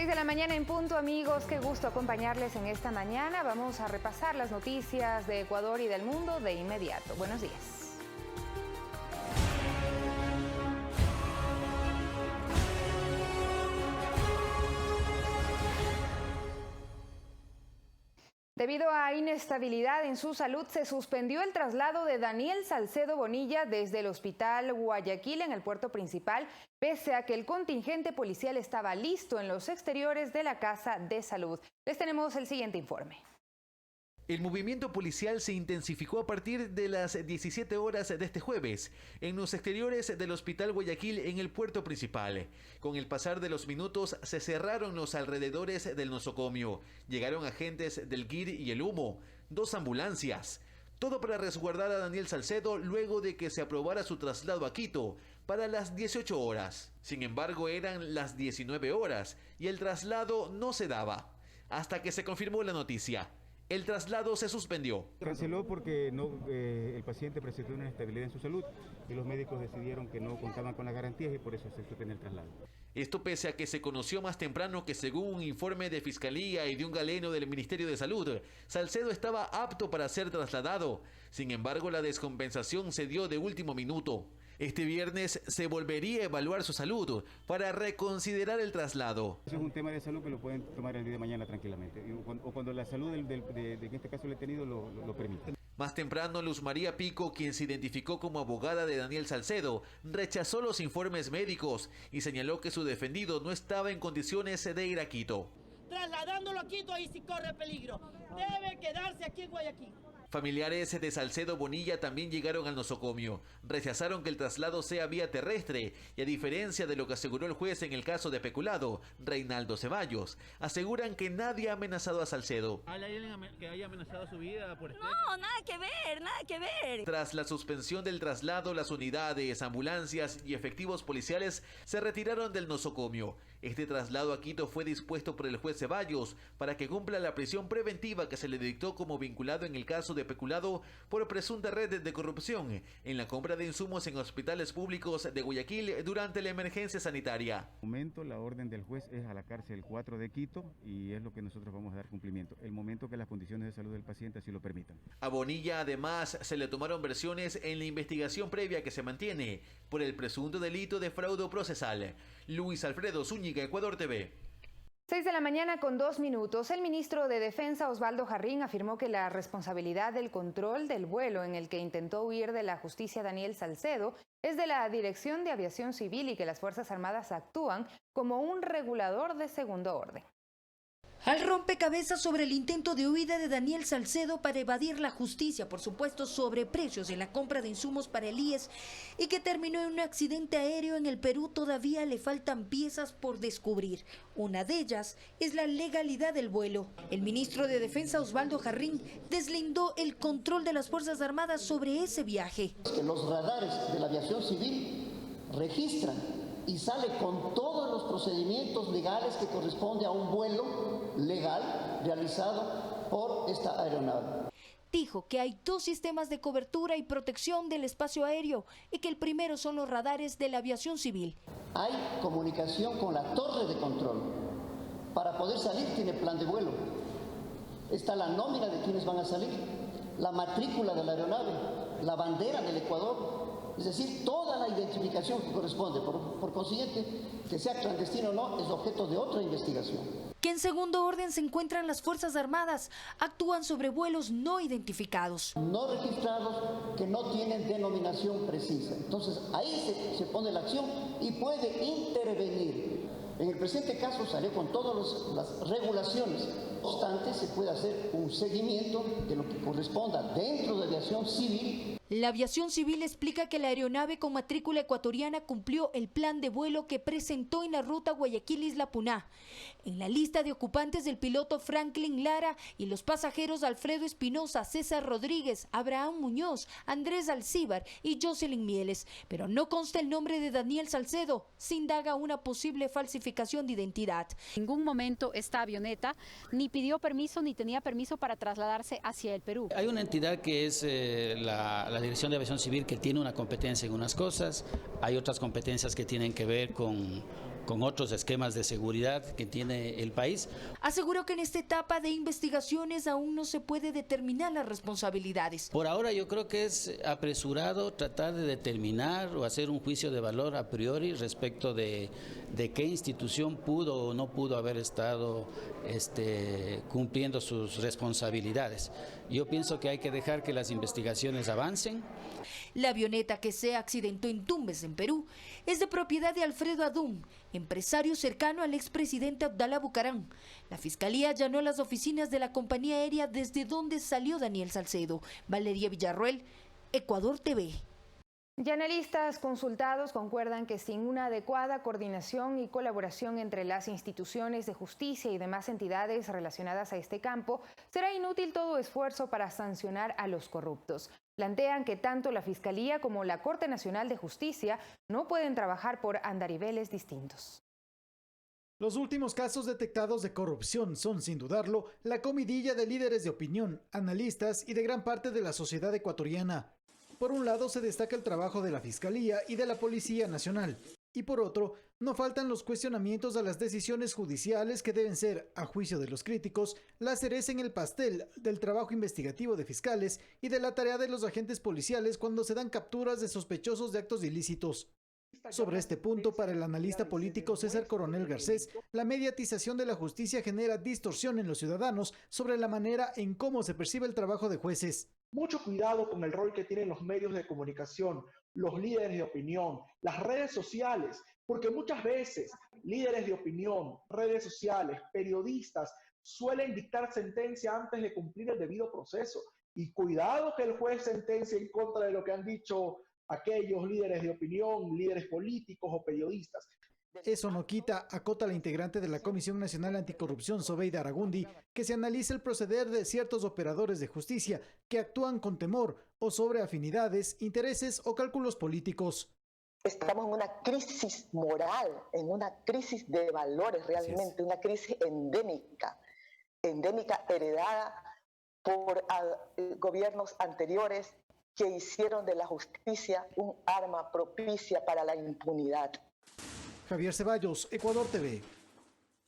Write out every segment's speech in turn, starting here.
6 de la mañana en punto, amigos. Qué gusto acompañarles en esta mañana. Vamos a repasar las noticias de Ecuador y del mundo de inmediato. Buenos días. Debido a inestabilidad en su salud, se suspendió el traslado de Daniel Salcedo Bonilla desde el Hospital Guayaquil en el puerto principal, pese a que el contingente policial estaba listo en los exteriores de la Casa de Salud. Les tenemos el siguiente informe. El movimiento policial se intensificó a partir de las 17 horas de este jueves en los exteriores del Hospital Guayaquil en el puerto principal. Con el pasar de los minutos se cerraron los alrededores del nosocomio. Llegaron agentes del GIR y el Humo, 2 ambulancias. Todo para resguardar a Daniel Salcedo luego de que se aprobara su traslado a Quito para las 18 horas. Sin embargo, eran las 19 horas y el traslado no se daba, hasta que se confirmó la noticia. El traslado se suspendió. Canceló porque el paciente presentó una inestabilidad en su salud y los médicos decidieron que no contaban con las garantías y por eso se suspendió el traslado. Esto pese a que se conoció más temprano que, según un informe de Fiscalía y de un galeno del Ministerio de Salud, Salcedo estaba apto para ser trasladado. Sin embargo, la descompensación se dio de último minuto. Este viernes se volvería a evaluar su salud para reconsiderar el traslado. Eso es un tema de salud que lo pueden tomar el día de mañana tranquilamente, o cuando la salud de en este caso el detenido lo permite. Más temprano, Luz María Pico, quien se identificó como abogada de Daniel Salcedo, rechazó los informes médicos y señaló que su defendido no estaba en condiciones de ir a Quito. Trasladándolo a Quito, ahí sí corre peligro. Debe quedarse aquí en Guayaquil. Familiares de Salcedo Bonilla también llegaron al nosocomio. Rechazaron que el traslado sea vía terrestre y, a diferencia de lo que aseguró el juez en el caso de peculado, Reinaldo Ceballos, aseguran que nadie ha amenazado a Salcedo. ¿Hay alguien que haya amenazado su vida por esto? No, nada que ver, nada que ver. Tras la suspensión del traslado, las unidades, ambulancias y efectivos policiales se retiraron del nosocomio. Este traslado a Quito fue dispuesto por el juez Ceballos para que cumpla la prisión preventiva que se le dictó como vinculado en el caso de peculado por presunta red de corrupción en la compra de insumos en hospitales públicos de Guayaquil durante la emergencia sanitaria. En el momento la orden del juez es a la cárcel 4 de Quito y es lo que nosotros vamos a dar cumplimiento, el momento que las condiciones de salud del paciente así lo permitan. A Bonilla además se le tomaron versiones en la investigación previa que se mantiene por el presunto delito de fraude procesal. Luis Alfredo Zúñiga, Ecuador TV. 6 de la mañana con 2 minutos. El ministro de Defensa, Osvaldo Jarrín, afirmó que la responsabilidad del control del vuelo en el que intentó huir de la justicia Daniel Salcedo es de la Dirección de Aviación Civil y que las Fuerzas Armadas actúan como un regulador de segundo orden. Al rompecabezas sobre el intento de huida de Daniel Salcedo para evadir la justicia, por supuesto sobreprecios en la compra de insumos para el IES y que terminó en un accidente aéreo en el Perú, todavía le faltan piezas por descubrir. Una de ellas es la legalidad del vuelo. El ministro de Defensa, Osvaldo Jarrín, deslindó el control de las Fuerzas Armadas sobre ese viaje. Que los radares de la aviación civil registran y sale con todos los procedimientos legales que corresponde a un vuelo legal realizado por esta aeronave. Dijo que hay 2 sistemas de cobertura y protección del espacio aéreo y que el primero son los radares de la aviación civil. Hay comunicación con la torre de control. Para poder salir tiene plan de vuelo. Está la nómina de quienes van a salir, la matrícula de la aeronave, la bandera del Ecuador. Es decir, toda la identificación que corresponde, por consiguiente, que sea clandestino o no, es objeto de otra investigación. Que en segundo orden se encuentran las Fuerzas Armadas, actúan sobre vuelos no identificados. No registrados que no tienen denominación precisa. Entonces ahí se pone la acción y puede intervenir. En el presente caso salió con todas las regulaciones. No obstante, se puede hacer un seguimiento de lo que corresponda dentro de aviación civil. La aviación civil explica que la aeronave con matrícula ecuatoriana cumplió el plan de vuelo que presentó en la ruta Guayaquil-Isla Puná. En la lista de ocupantes del piloto Franklin Lara y los pasajeros Alfredo Espinosa, César Rodríguez, Abraham Muñoz, Andrés Alcíbar y Jocelyn Mieles. Pero no consta el nombre de Daniel Salcedo. Se indaga una posible falsificación de identidad. En ningún momento esta avioneta ni pidió permiso ni tenía permiso para trasladarse hacia el Perú. Hay una entidad que es la la Dirección de Aviación Civil, que tiene una competencia en unas cosas, hay otras competencias que tienen que ver con otros esquemas de seguridad que tiene el país. Aseguró que en esta etapa de investigaciones aún no se puede determinar las responsabilidades. Por ahora yo creo que es apresurado tratar de determinar o hacer un juicio de valor a priori respecto de qué institución pudo o no pudo haber estado cumpliendo sus responsabilidades. Yo pienso que hay que dejar que las investigaciones avancen. La avioneta que se accidentó en Tumbes, en Perú, es de propiedad de Alfredo Adún, empresario cercano al expresidente Abdalá Bucaram. La Fiscalía allanó las oficinas de la compañía aérea desde donde salió Daniel Salcedo. Valeria Villarroel, Ecuador TV. Y analistas consultados concuerdan que sin una adecuada coordinación y colaboración entre las instituciones de justicia y demás entidades relacionadas a este campo, será inútil todo esfuerzo para sancionar a los corruptos. Plantean que tanto la Fiscalía como la Corte Nacional de Justicia no pueden trabajar por andariveles distintos. Los últimos casos detectados de corrupción son, sin dudarlo, la comidilla de líderes de opinión, analistas y de gran parte de la sociedad ecuatoriana. Por un lado se destaca el trabajo de la Fiscalía y de la Policía Nacional, y por otro, no faltan los cuestionamientos a las decisiones judiciales que deben ser, a juicio de los críticos, la cereza en el pastel del trabajo investigativo de fiscales y de la tarea de los agentes policiales cuando se dan capturas de sospechosos de actos ilícitos. Sobre este punto, para el analista político César Coronel Garcés, la mediatización de la justicia genera distorsión en los ciudadanos sobre la manera en cómo se percibe el trabajo de jueces. Mucho cuidado con el rol que tienen los medios de comunicación, los líderes de opinión, las redes sociales, porque muchas veces líderes de opinión, redes sociales, periodistas suelen dictar sentencia antes de cumplir el debido proceso. Y cuidado que el juez sentencie en contra de lo que han dicho aquellos líderes de opinión, líderes políticos o periodistas. Eso no quita, acota la integrante de la Comisión Nacional Anticorrupción, Sobeida Aragundi, que se analice el proceder de ciertos operadores de justicia que actúan con temor o sobre afinidades, intereses o cálculos políticos. Estamos en una crisis moral, en una crisis de valores realmente, una crisis endémica heredada por gobiernos anteriores que hicieron de la justicia un arma propicia para la impunidad. Javier Ceballos, Ecuador TV.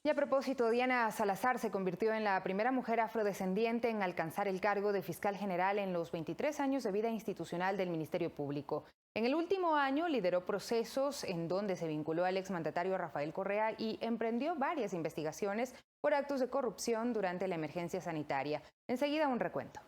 Y a propósito, Diana Salazar se convirtió en la primera mujer afrodescendiente en alcanzar el cargo de fiscal general en los 23 años de vida institucional del Ministerio Público. En el último año lideró procesos en donde se vinculó al exmandatario Rafael Correa y emprendió varias investigaciones por actos de corrupción durante la emergencia sanitaria. Enseguida un recuento.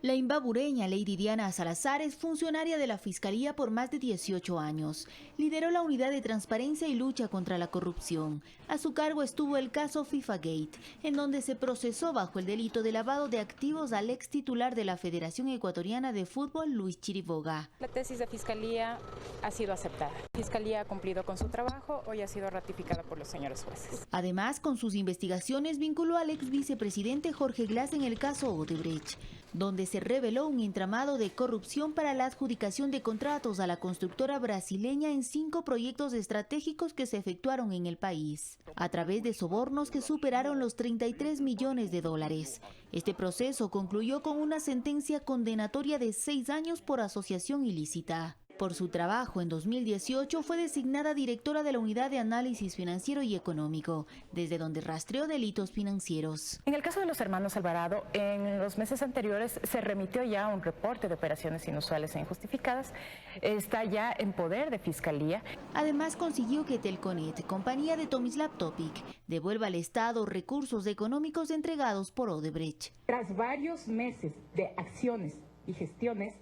La imbabureña Lady Diana Salazar es funcionaria de la Fiscalía por más de 18 años. Lideró la unidad de transparencia y lucha contra la corrupción. A su cargo estuvo el caso FIFA Gate, en donde se procesó bajo el delito de lavado de activos al ex titular de la Federación Ecuatoriana de Fútbol, Luis Chiriboga. La tesis de Fiscalía ha sido aceptada. La Fiscalía ha cumplido con su trabajo, hoy ha sido ratificada por los señores jueces. Además, con sus investigaciones vinculó al ex vicepresidente Jorge Glass en el caso Odebrecht, donde se reveló un entramado de corrupción para la adjudicación de contratos a la constructora brasileña en 5 proyectos estratégicos que se efectuaron en el país, a través de sobornos que superaron los 33 millones de dólares. Este proceso concluyó con una sentencia condenatoria de 6 años por asociación ilícita. Por su trabajo en 2018 fue designada directora de la Unidad de Análisis Financiero y Económico, desde donde rastreó delitos financieros. En el caso de los hermanos Alvarado, en los meses anteriores se remitió ya un reporte de operaciones inusuales e injustificadas. Está ya en poder de Fiscalía. Además consiguió que Telconet, compañía de Tomislav Topic, devuelva al Estado recursos económicos entregados por Odebrecht. Tras varios meses de acciones y gestiones,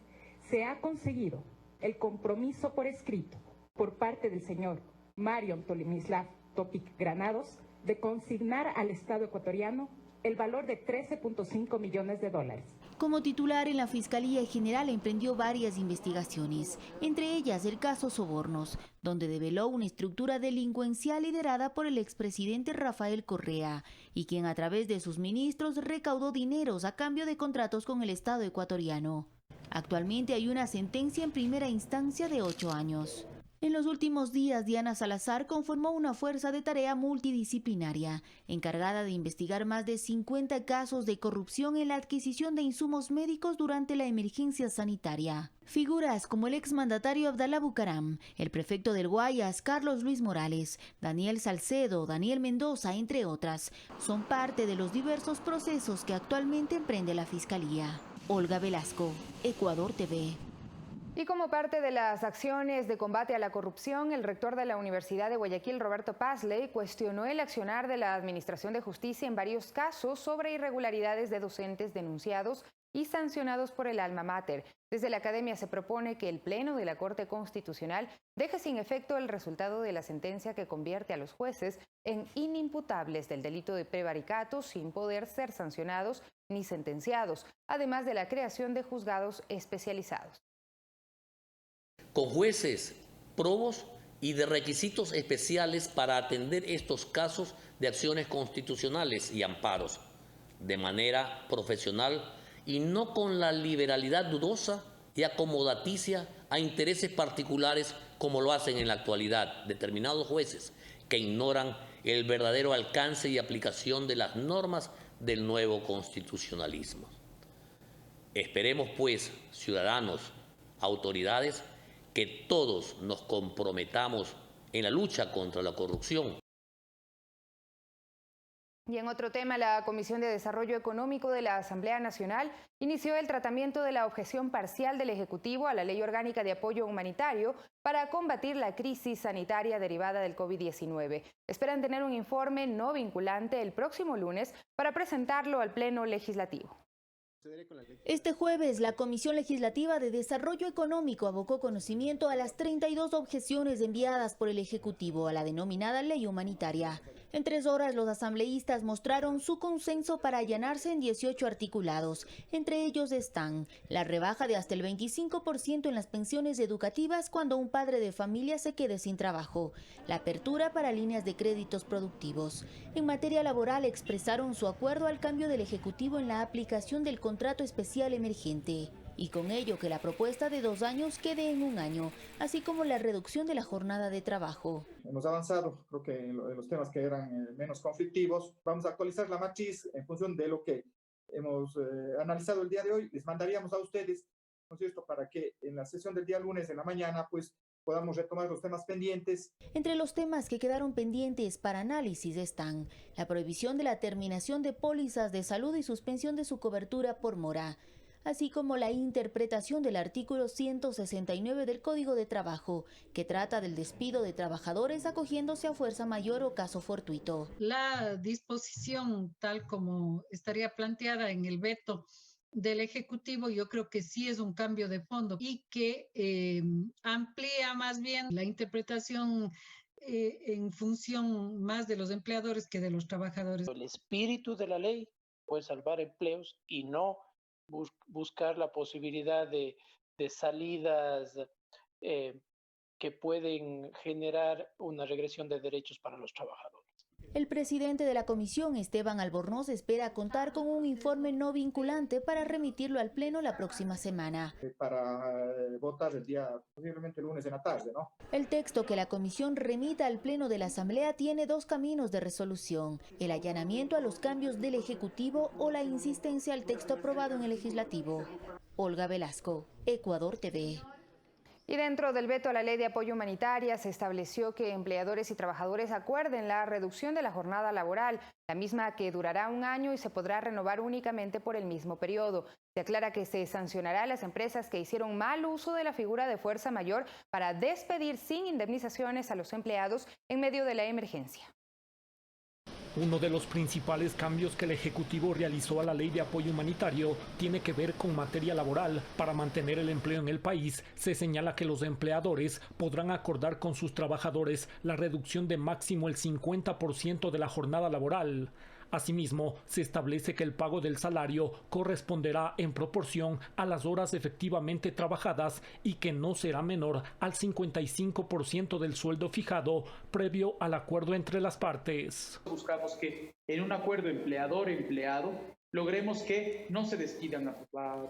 se ha conseguido el compromiso por escrito por parte del señor Mario Tomislav Topic Granados de consignar al Estado ecuatoriano el valor de 13.5 millones de dólares. Como titular en la Fiscalía General emprendió varias investigaciones, entre ellas el caso Sobornos, donde develó una estructura delincuencial liderada por el expresidente Rafael Correa y quien a través de sus ministros recaudó dineros a cambio de contratos con el Estado ecuatoriano. Actualmente hay una sentencia en primera instancia de 8 años. En los últimos días, Diana Salazar conformó una fuerza de tarea multidisciplinaria, encargada de investigar más de 50 casos de corrupción en la adquisición de insumos médicos durante la emergencia sanitaria. Figuras como el exmandatario Abdalá Bucaram, el prefecto del Guayas, Carlos Luis Morales, Daniel Salcedo, Daniel Mendoza, entre otras, son parte de los diversos procesos que actualmente emprende la Fiscalía. Olga Velasco, Ecuador TV. Y como parte de las acciones de combate a la corrupción, el rector de la Universidad de Guayaquil, Roberto Pazley, cuestionó el accionar de la Administración de Justicia en varios casos sobre irregularidades de docentes denunciados y sancionados por el alma mater. Desde la academia se propone que el Pleno de la Corte Constitucional deje sin efecto el resultado de la sentencia que convierte a los jueces en inimputables del delito de prevaricato sin poder ser sancionados ni sentenciados, además de la creación de juzgados especializados. Con jueces probos y de requisitos especiales para atender estos casos de acciones constitucionales y amparos, de manera profesional y no con la liberalidad dudosa y acomodaticia a intereses particulares como lo hacen en la actualidad determinados jueces que ignoran el verdadero alcance y aplicación de las normas del nuevo constitucionalismo. Esperemos, pues, ciudadanos, autoridades, que todos nos comprometamos en la lucha contra la corrupción. Y en otro tema, la Comisión de Desarrollo Económico de la Asamblea Nacional inició el tratamiento de la objeción parcial del Ejecutivo a la Ley Orgánica de Apoyo Humanitario para combatir la crisis sanitaria derivada del COVID-19. Esperan tener un informe no vinculante el próximo lunes para presentarlo al Pleno Legislativo. Este jueves, la Comisión Legislativa de Desarrollo Económico abocó conocimiento a las 32 objeciones enviadas por el Ejecutivo a la denominada Ley Humanitaria. En 3 horas, los asambleístas mostraron su consenso para allanarse en 18 articulados. Entre ellos están la rebaja de hasta el 25% en las pensiones educativas cuando un padre de familia se quede sin trabajo, la apertura para líneas de créditos productivos. En materia laboral, expresaron su acuerdo al cambio del Ejecutivo en la aplicación del contrato especial emergente y con ello que la propuesta de 2 años quede en 1 año, así como la reducción de la jornada de trabajo. Hemos avanzado, creo que en los temas que eran menos conflictivos. Vamos a actualizar la matriz en función de lo que hemos analizado el día de hoy. Les mandaríamos a ustedes, ¿no es cierto?, para que en la sesión del día lunes en la mañana, pues, podamos retomar los temas pendientes. Entre los temas que quedaron pendientes para análisis están la prohibición de la terminación de pólizas de salud y suspensión de su cobertura por mora, así como la interpretación del artículo 169 del Código de Trabajo, que trata del despido de trabajadores acogiéndose a fuerza mayor o caso fortuito. La disposición, tal como estaría planteada en el veto del Ejecutivo, yo creo que sí es un cambio de fondo y que amplía más bien la interpretación en función más de los empleadores que de los trabajadores. El espíritu de la ley puede salvar empleos y no buscar la posibilidad de salidas que pueden generar una regresión de derechos para los trabajadores. El presidente de la comisión, Esteban Albornoz, espera contar con un informe no vinculante para remitirlo al Pleno la próxima semana. Para votar el día, posiblemente el lunes en la tarde, ¿no? El texto que la comisión remita al Pleno de la Asamblea tiene 2 caminos de resolución: el allanamiento a los cambios del Ejecutivo o la insistencia al texto aprobado en el Legislativo. Olga Velasco, Ecuador TV. Y dentro del veto a la Ley de Apoyo Humanitaria se estableció que empleadores y trabajadores acuerden la reducción de la jornada laboral, la misma que durará 1 año y se podrá renovar únicamente por el mismo periodo. Se aclara que se sancionará a las empresas que hicieron mal uso de la figura de fuerza mayor para despedir sin indemnizaciones a los empleados en medio de la emergencia. Uno de los principales cambios que el Ejecutivo realizó a la Ley de Apoyo Humanitario tiene que ver con materia laboral. Para mantener el empleo en el país, se señala que los empleadores podrán acordar con sus trabajadores la reducción de máximo el 50% de la jornada laboral. Asimismo, se establece que el pago del salario corresponderá en proporción a las horas efectivamente trabajadas y que no será menor al 55% del sueldo fijado previo al acuerdo entre las partes. Buscamos que en un acuerdo empleador-empleado logremos que no se despidan a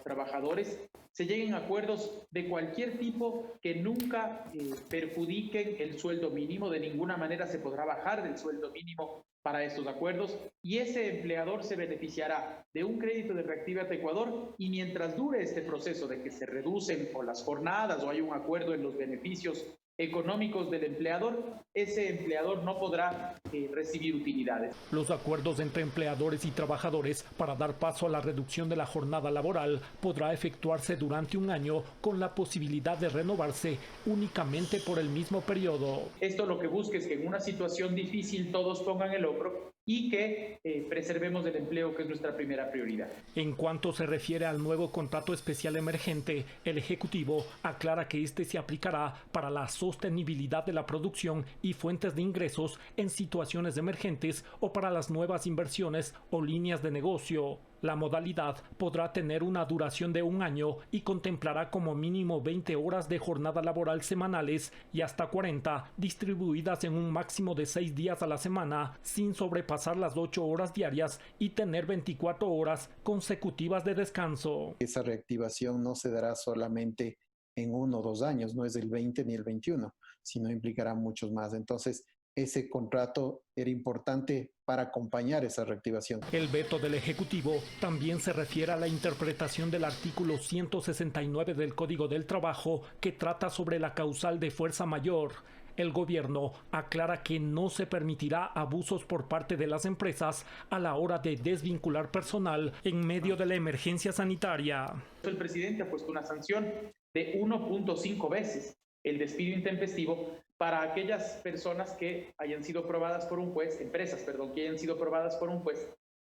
trabajadores, se lleguen a acuerdos de cualquier tipo que nunca perjudiquen el sueldo mínimo. De ninguna manera se podrá bajar del sueldo mínimo para estos acuerdos, y ese empleador se beneficiará de un crédito de Reactívate Ecuador, y mientras dure este proceso de que se reducen o las jornadas o hay un acuerdo en los beneficios económicos del empleador, ese empleador no podrá recibir utilidades. Los acuerdos entre empleadores y trabajadores para dar paso a la reducción de la jornada laboral podrá efectuarse durante un año con la posibilidad de renovarse únicamente por el mismo periodo. Esto lo que busca es que en una situación difícil todos pongan el hombro y que preservemos el empleo, que es nuestra primera prioridad. En cuanto se refiere al nuevo contrato especial emergente, el Ejecutivo aclara que este se aplicará para la sostenibilidad de la producción y fuentes de ingresos en situaciones emergentes o para las nuevas inversiones o líneas de negocio. La modalidad podrá tener una duración de 1 año y contemplará como mínimo 20 horas de jornada laboral semanales y hasta 40 distribuidas en un máximo de 6 días a la semana, sin sobrepasar las 8 horas diarias y tener 24 horas consecutivas de descanso. Esa reactivación no se dará solamente en 1 o 2 años, no es del 20 ni el 21, sino implicará muchos más. Entonces, ese contrato era importante para acompañar esa reactivación. El veto del Ejecutivo también se refiere a la interpretación del artículo 169 del Código del Trabajo, que trata sobre la causal de fuerza mayor. El gobierno aclara que no se permitirá abusos por parte de las empresas a la hora de desvincular personal en medio de la emergencia sanitaria. El presidente ha puesto una sanción de 1.5 veces el despido intempestivo para aquellas personas que hayan sido probadas por un juez, empresas, perdón, que hayan sido probadas por un juez,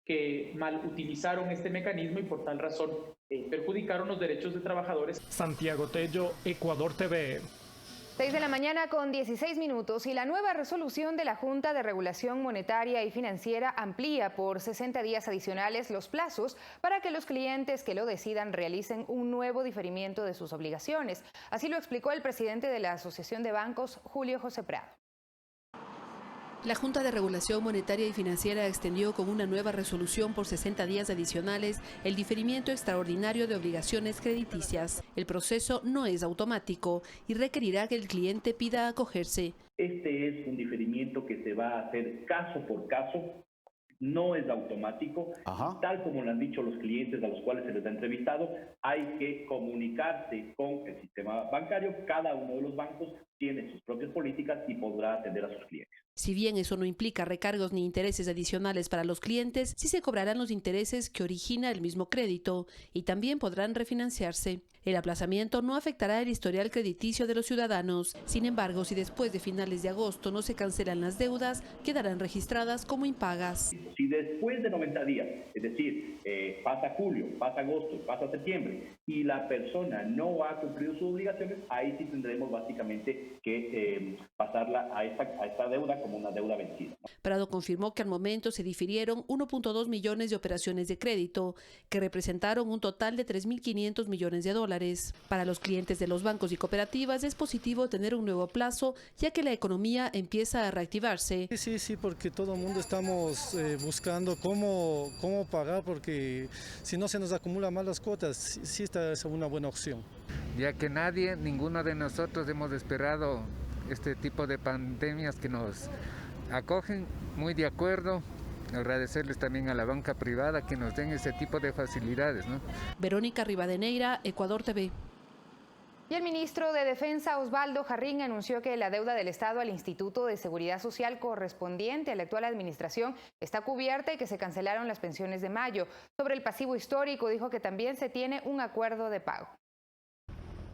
que mal utilizaron este mecanismo y por tal razón perjudicaron los derechos de trabajadores. Santiago Tello, Ecuador TV. 6 de la mañana con 16 minutos, y la nueva resolución de la Junta de Regulación Monetaria y Financiera amplía por 60 días adicionales los plazos para que los clientes que lo decidan realicen un nuevo diferimiento de sus obligaciones. Así lo explicó el presidente de la Asociación de Bancos, Julio José Prado. La Junta de Regulación Monetaria y Financiera extendió con una nueva resolución por 60 días adicionales el diferimiento extraordinario de obligaciones crediticias. El proceso no es automático y requerirá que el cliente pida acogerse. Este es un diferimiento que se va a hacer caso por caso, no es automático. Tal como lo han dicho los clientes a los cuales se les ha entrevistado, hay que comunicarse con el sistema bancario. Cada uno de los bancos tiene sus propias políticas y podrá atender a sus clientes. Si bien eso no implica recargos ni intereses adicionales para los clientes, sí se cobrarán los intereses que origina el mismo crédito y también podrán refinanciarse. El aplazamiento no afectará el historial crediticio de los ciudadanos. Sin embargo, si después de finales de agosto no se cancelan las deudas, quedarán registradas como impagas. Si después de 90 días, es decir, pasa julio, pasa agosto, pasa septiembre, y la persona no ha cumplido sus obligaciones, ahí sí tendremos básicamente que pasarla a esta deuda como una deuda vencida. Prado confirmó que al momento se difirieron 1.2 millones de operaciones de crédito, que representaron un total de 3.500 millones de dólares. Para los clientes de los bancos y cooperativas es positivo tener un nuevo plazo, ya que la economía empieza a reactivarse. Sí, porque todo el mundo estamos buscando cómo pagar, porque si no se nos acumulan más las cuotas. Sí, esta es una buena opción. Ya que ninguno de nosotros hemos esperado este tipo de pandemias que nos acogen, muy de acuerdo. Agradecerles también a la banca privada que nos den ese tipo de facilidades, ¿no? Verónica Rivadeneira, Ecuador TV. Y el ministro de Defensa, Osvaldo Jarrín, anunció que la deuda del Estado al Instituto de Seguridad Social correspondiente a la actual administración está cubierta y que se cancelaron las pensiones de mayo. Sobre el pasivo histórico, dijo que también se tiene un acuerdo de pago.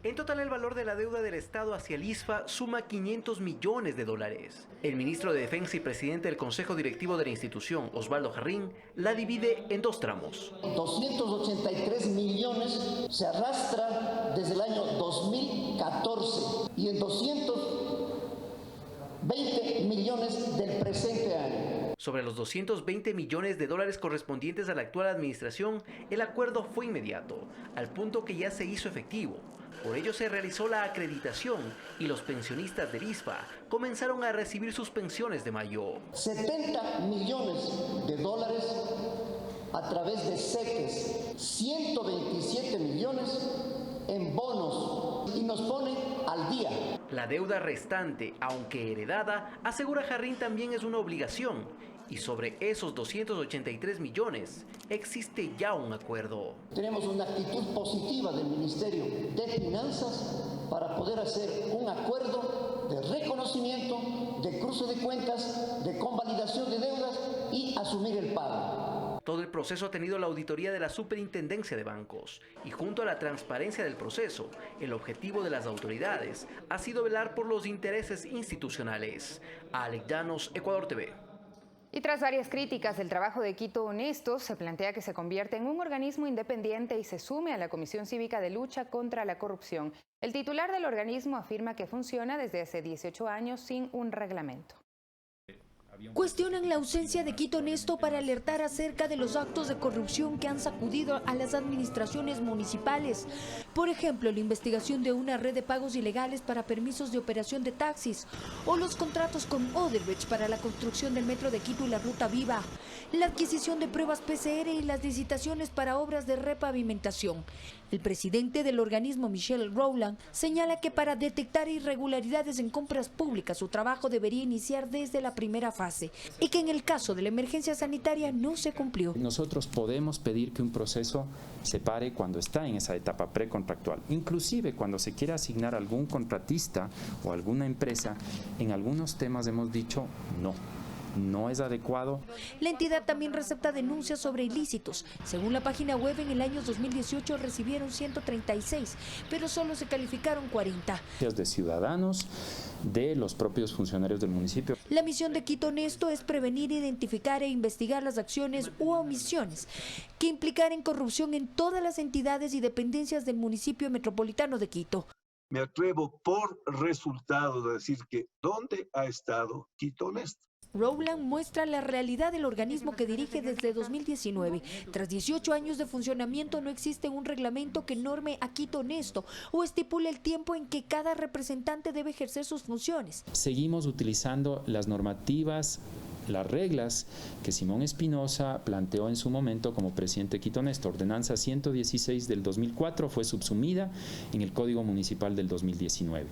En total, el valor de la deuda del Estado hacia el ISFA suma 500 millones de dólares. El ministro de Defensa y presidente del Consejo Directivo de la institución, Osvaldo Jarrín, la divide en 2 tramos. 283 millones se arrastra desde el año 2014 y en 220 millones del presente año. Sobre los 220 millones de dólares correspondientes a la actual administración, el acuerdo fue inmediato, al punto que ya se hizo efectivo. Por ello se realizó la acreditación y los pensionistas del ISFA comenzaron a recibir sus pensiones de mayo. 70 millones de dólares a través de CETES 127 millones en bonos y nos pone al día. La deuda restante, aunque heredada, asegura Jarrín, también es una obligación. Y sobre esos 283 millones existe ya un acuerdo. Tenemos una actitud positiva del Ministerio de Finanzas para poder hacer un acuerdo de reconocimiento, de cruce de cuentas, de convalidación de deudas y asumir el pago. Todo el proceso ha tenido la auditoría de la Superintendencia de Bancos y junto a la transparencia del proceso, el objetivo de las autoridades ha sido velar por los intereses institucionales. Alex Llanos, Ecuador TV. Y tras varias críticas del trabajo de Quito Honesto, se plantea que se convierta en un organismo independiente y se sume a la Comisión Cívica de Lucha contra la Corrupción. El titular del organismo afirma que funciona desde hace 18 años sin un reglamento. Cuestionan la ausencia de Quito Honesto para alertar acerca de los actos de corrupción que han sacudido a las administraciones municipales. Por ejemplo, la investigación de una red de pagos ilegales para permisos de operación de taxis o los contratos con Odebrecht para la construcción del metro de Quito y la Ruta Viva, la adquisición de pruebas PCR y las licitaciones para obras de repavimentación. El presidente del organismo, Michel Rowland, señala que para detectar irregularidades en compras públicas su trabajo debería iniciar desde la primera fase y que en el caso de la emergencia sanitaria no se cumplió. Nosotros podemos pedir que un proceso se pare cuando está en esa etapa precontractual, inclusive cuando se quiere asignar a algún contratista o alguna empresa, en algunos temas hemos dicho no es adecuado. La entidad también recepta denuncias sobre ilícitos. Según la página web, en el año 2018 recibieron 136, pero solo se calificaron 40. De ciudadanos, de los propios funcionarios del municipio. La misión de Quito Honesto es prevenir, identificar e investigar las acciones u omisiones que implicaren corrupción en todas las entidades y dependencias del municipio metropolitano de Quito. Me atrevo por resultado de decir que ¿dónde ha estado Quito Honesto? Rowland muestra la realidad del organismo que dirige desde 2019. Tras 18 años de funcionamiento no existe un reglamento que norme a Quito Honesto o estipule el tiempo en que cada representante debe ejercer sus funciones. Seguimos utilizando las normativas, las reglas que Simón Espinosa planteó en su momento como presidente de Quito Honesto. Ordenanza 116 del 2004 fue subsumida en el Código Municipal del 2019.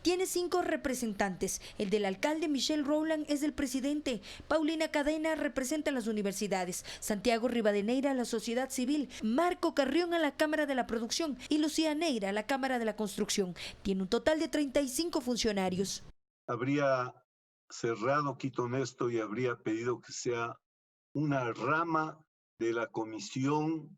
Tiene 5 representantes. El del alcalde Michel Rowland es el presidente. Paulina Cadena representa a las universidades. Santiago Rivadeneira a la sociedad civil. Marco Carrión a la Cámara de la Producción. Y Lucía Neira a la Cámara de la Construcción. Tiene un total de 35 funcionarios. Habría cerrado Quito Honesto y habría pedido que sea una rama de la Comisión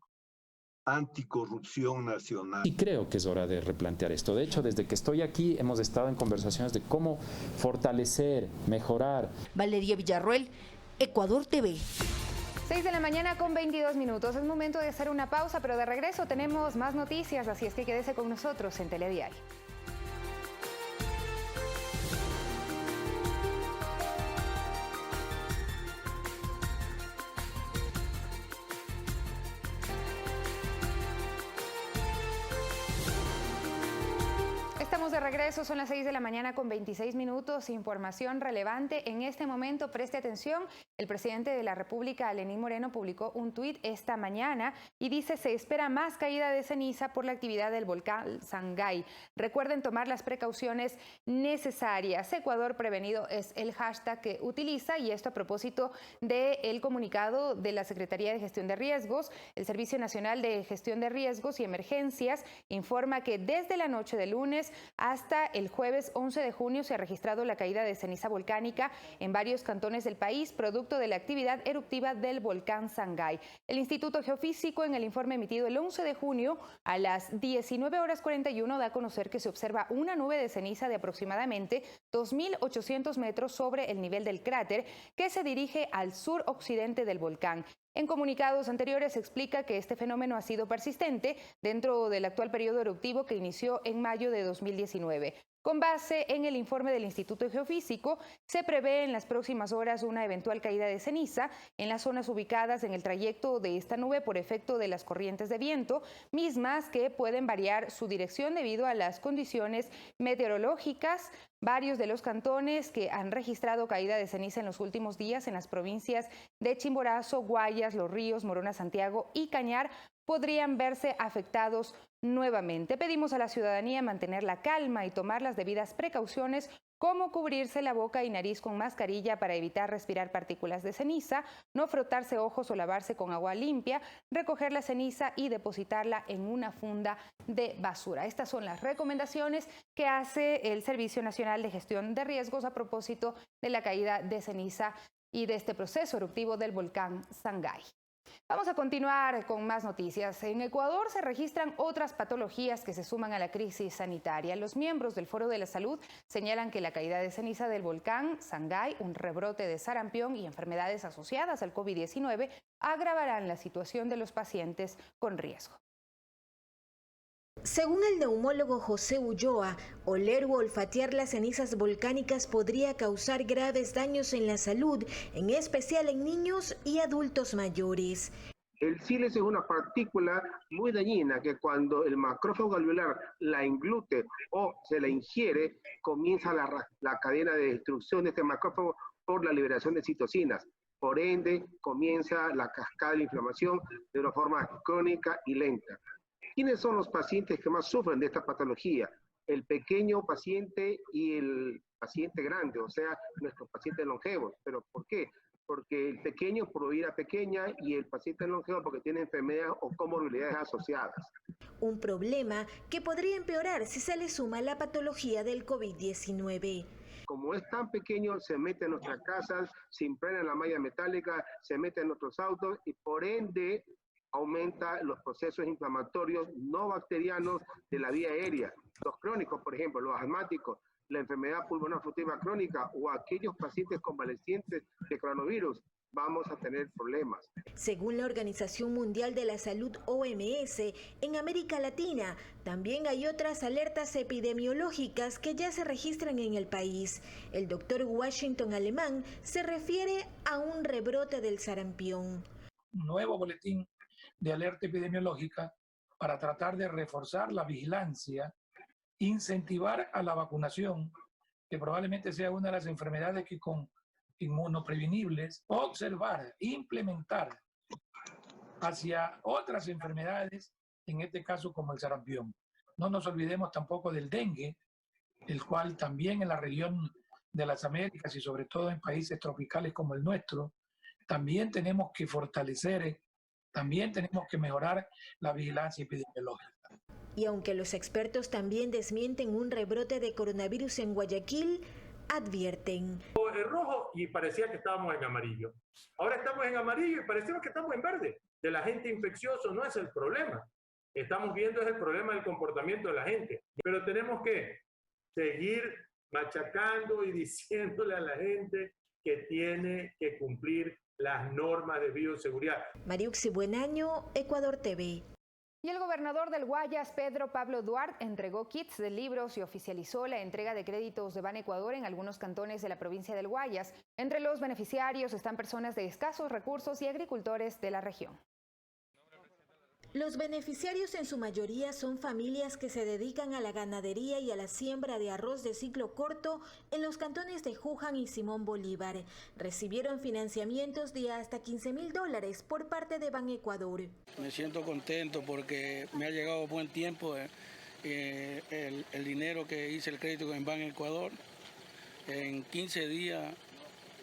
Anticorrupción Nacional. Y creo que es hora de replantear esto. De hecho, desde que estoy aquí hemos estado en conversaciones de cómo fortalecer, mejorar. Valeria Villarroel, Ecuador TV. 6 de la mañana con 22 minutos. Es momento de hacer una pausa, pero de regreso tenemos más noticias, así es que quédese con nosotros en Telediario. Estamos de regreso, son las 6 de la mañana con 26 minutos. Información relevante en este momento, preste atención. El presidente de la República, Lenín Moreno, publicó un tuit esta mañana y dice: se espera más caída de ceniza por la actividad del volcán Sangay. Recuerden tomar las precauciones necesarias. Ecuador Prevenido es el hashtag que utiliza, y esto a propósito del comunicado de la Secretaría de Gestión de Riesgos. El Servicio Nacional de Gestión de Riesgos y Emergencias informa que desde la noche de lunes hasta el jueves 11 de junio se ha registrado la caída de ceniza volcánica en varios cantones del país, producto de la actividad eruptiva del volcán Sangay. El Instituto Geofísico, en el informe emitido el 11 de junio a las 19:41, da a conocer que se observa una nube de ceniza de aproximadamente 2.800 metros sobre el nivel del cráter, que se dirige al sur-occidente del volcán. En comunicados anteriores se explica que este fenómeno ha sido persistente dentro del actual periodo eruptivo que inició en mayo de 2019. Con base en el informe del Instituto Geofísico, se prevé en las próximas horas una eventual caída de ceniza en las zonas ubicadas en el trayecto de esta nube por efecto de las corrientes de viento, mismas que pueden variar su dirección debido a las condiciones meteorológicas. Varios de los cantones que han registrado caída de ceniza en los últimos días en las provincias de Chimborazo, Guayas, Los Ríos, Morona, Santiago y Cañar podrían verse afectados nuevamente. Pedimos a la ciudadanía mantener la calma y tomar las debidas precauciones, como cubrirse la boca y nariz con mascarilla para evitar respirar partículas de ceniza, no frotarse ojos o lavarse con agua limpia, recoger la ceniza y depositarla en una funda de basura. Estas son las recomendaciones que hace el Servicio Nacional de Gestión de Riesgos a propósito de la caída de ceniza y de este proceso eruptivo del volcán Sangay. Vamos a continuar con más noticias. En Ecuador se registran otras patologías que se suman a la crisis sanitaria. Los miembros del Foro de la Salud señalan que la caída de ceniza del volcán Sangay, un rebrote de sarampión y enfermedades asociadas al COVID-19 agravarán la situación de los pacientes con riesgo. Según el neumólogo José Ulloa, oler u olfatear las cenizas volcánicas podría causar graves daños en la salud, en especial en niños y adultos mayores. El sílice es una partícula muy dañina que cuando el macrófago alveolar la inglute o se la ingiere, comienza la cadena de destrucción de este macrófago por la liberación de citocinas. Por ende, comienza la cascada de la inflamación de una forma crónica y lenta. ¿Quiénes son los pacientes que más sufren de esta patología? El pequeño paciente y el paciente grande, o sea, nuestros pacientes longevos. ¿Pero por qué? Porque el pequeño por vida pequeña y el paciente longevo porque tiene enfermedades o comorbilidades asociadas. Un problema que podría empeorar si se le suma la patología del COVID-19. Como es tan pequeño, se mete en nuestras casas, se impregna en la malla metálica, se mete en nuestros autos y por ende aumenta los procesos inflamatorios no bacterianos de la vía aérea. Los crónicos, por ejemplo, los asmáticos, la enfermedad pulmonar obstructiva crónica o aquellos pacientes convalecientes de coronavirus, vamos a tener problemas. Según la Organización Mundial de la Salud, OMS, en América Latina también hay otras alertas epidemiológicas que ya se registran en el país. El doctor Washington Alemán se refiere a un rebrote del sarampión. Un nuevo boletín de alerta epidemiológica para tratar de reforzar la vigilancia, incentivar a la vacunación, que probablemente sea una de las enfermedades que con inmunoprevenibles, observar, implementar hacia otras enfermedades, en este caso como el sarampión. No nos olvidemos tampoco del dengue, el cual también en la región de las Américas y sobre todo en países tropicales como el nuestro, también tenemos que fortalecer, también tenemos que mejorar la vigilancia epidemiológica. Y aunque los expertos también desmienten un rebrote de coronavirus en Guayaquil, advierten. En rojo y parecía que estábamos en amarillo. Ahora estamos en amarillo y parecemos que estamos en verde. Del agente infeccioso no es el problema. Estamos viendo es el problema del comportamiento de la gente. Pero tenemos que seguir machacando y diciéndole a la gente que tiene que cumplir las normas de bioseguridad. Mariuxi Buenaño, Ecuador TV. Y el gobernador del Guayas, Pedro Pablo Duarte, entregó kits de libros y oficializó la entrega de créditos de Banecuador en algunos cantones de la provincia del Guayas. Entre los beneficiarios están personas de escasos recursos y agricultores de la región. Los beneficiarios en su mayoría son familias que se dedican a la ganadería y a la siembra de arroz de ciclo corto en los cantones de Juján y Simón Bolívar. Recibieron financiamientos de hasta $15,000 por parte de Banecuador. Me siento contento porque me ha llegado buen tiempo el dinero que hice el crédito en Banecuador. En 15 días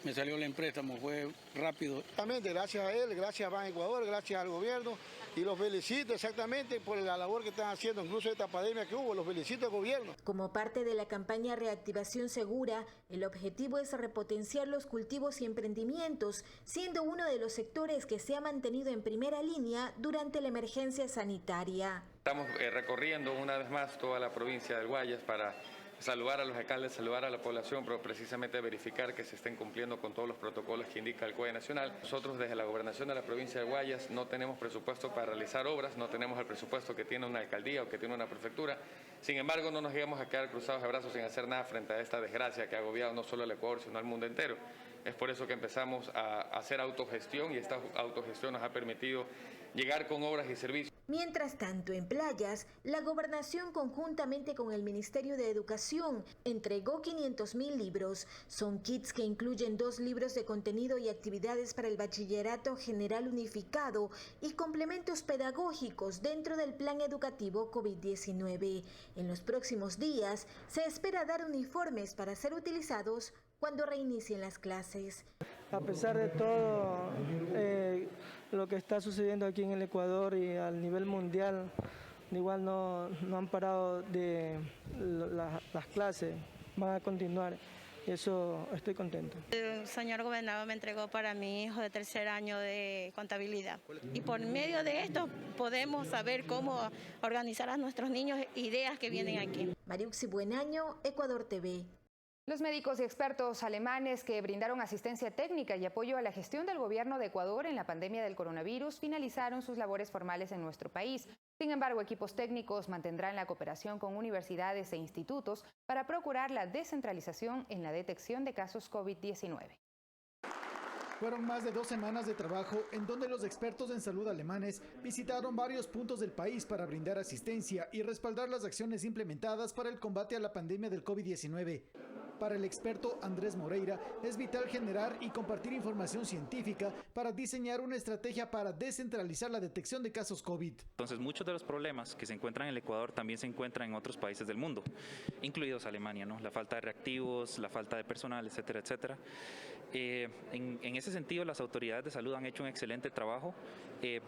me salió el préstamo, fue rápido. Exactamente, gracias a él, gracias a Banecuador, gracias al gobierno. Y los felicito exactamente por la labor que están haciendo, incluso esta pandemia que hubo, los felicito al gobierno. Como parte de la campaña Reactivación Segura, el objetivo es repotenciar los cultivos y emprendimientos, siendo uno de los sectores que se ha mantenido en primera línea durante la emergencia sanitaria. Estamos recorriendo una vez más toda la provincia del Guayas para saludar a los alcaldes, saludar a la población, pero precisamente verificar que se estén cumpliendo con todos los protocolos que indica el COE Nacional. Nosotros desde la Gobernación de la provincia de Guayas no tenemos presupuesto para realizar obras, no tenemos el presupuesto que tiene una alcaldía o que tiene una prefectura. Sin embargo, no nos íbamos a quedar cruzados de brazos sin hacer nada frente a esta desgracia que ha agobiado no solo al Ecuador, sino al mundo entero. Es por eso que empezamos a hacer autogestión y esta autogestión nos ha permitido llegar con obras y servicios. Mientras tanto, en Playas, la Gobernación conjuntamente con el Ministerio de Educación entregó 500.000 libros. Son kits que incluyen 2 libros de contenido y actividades para el Bachillerato General Unificado y complementos pedagógicos dentro del Plan Educativo COVID-19. En los próximos días, se espera dar uniformes para ser utilizados cuando reinicien las clases. A pesar de todo lo que está sucediendo aquí en el Ecuador y al nivel mundial, igual no han parado de las clases, van a continuar. Y eso estoy contento. El señor gobernador me entregó para mi hijo de 3er año de contabilidad. Y por medio de esto podemos saber cómo organizar a nuestros niños, ideas que vienen aquí. Mariuxi Buenaño, Ecuador TV. Los médicos y expertos alemanes que brindaron asistencia técnica y apoyo a la gestión del gobierno de Ecuador en la pandemia del coronavirus finalizaron sus labores formales en nuestro país. Sin embargo, equipos técnicos mantendrán la cooperación con universidades e institutos para procurar la descentralización en la detección de casos COVID-19. Fueron más de 2 semanas de trabajo en donde los expertos en salud alemanes visitaron varios puntos del país para brindar asistencia y respaldar las acciones implementadas para el combate a la pandemia del COVID-19. Para el experto Andrés Moreira, es vital generar y compartir información científica para diseñar una estrategia para descentralizar la detección de casos COVID. Entonces, muchos de los problemas que se encuentran en el Ecuador también se encuentran en otros países del mundo, incluidos Alemania, ¿no? La falta de reactivos, la falta de personal, etcétera, etcétera. En ese sentido, las autoridades de salud han hecho un excelente trabajo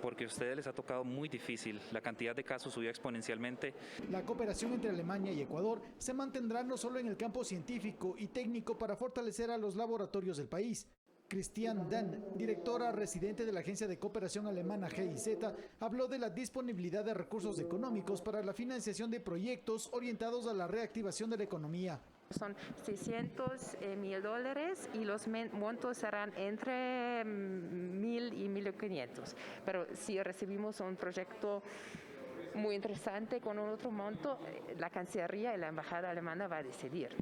porque a ustedes les ha tocado muy difícil. La cantidad de casos subió exponencialmente. La cooperación entre Alemania y Ecuador se mantendrá no solo en el campo científico y técnico para fortalecer a los laboratorios del país. Christian Dan, directora residente de la Agencia de Cooperación Alemana GIZ, habló de la disponibilidad de recursos económicos para la financiación de proyectos orientados a la reactivación de la economía. Son $600.000 y los montos serán entre 1.000 y 1.500. Pero si recibimos un proyecto muy interesante con un otro monto, la Cancillería y la Embajada Alemana va a decidir.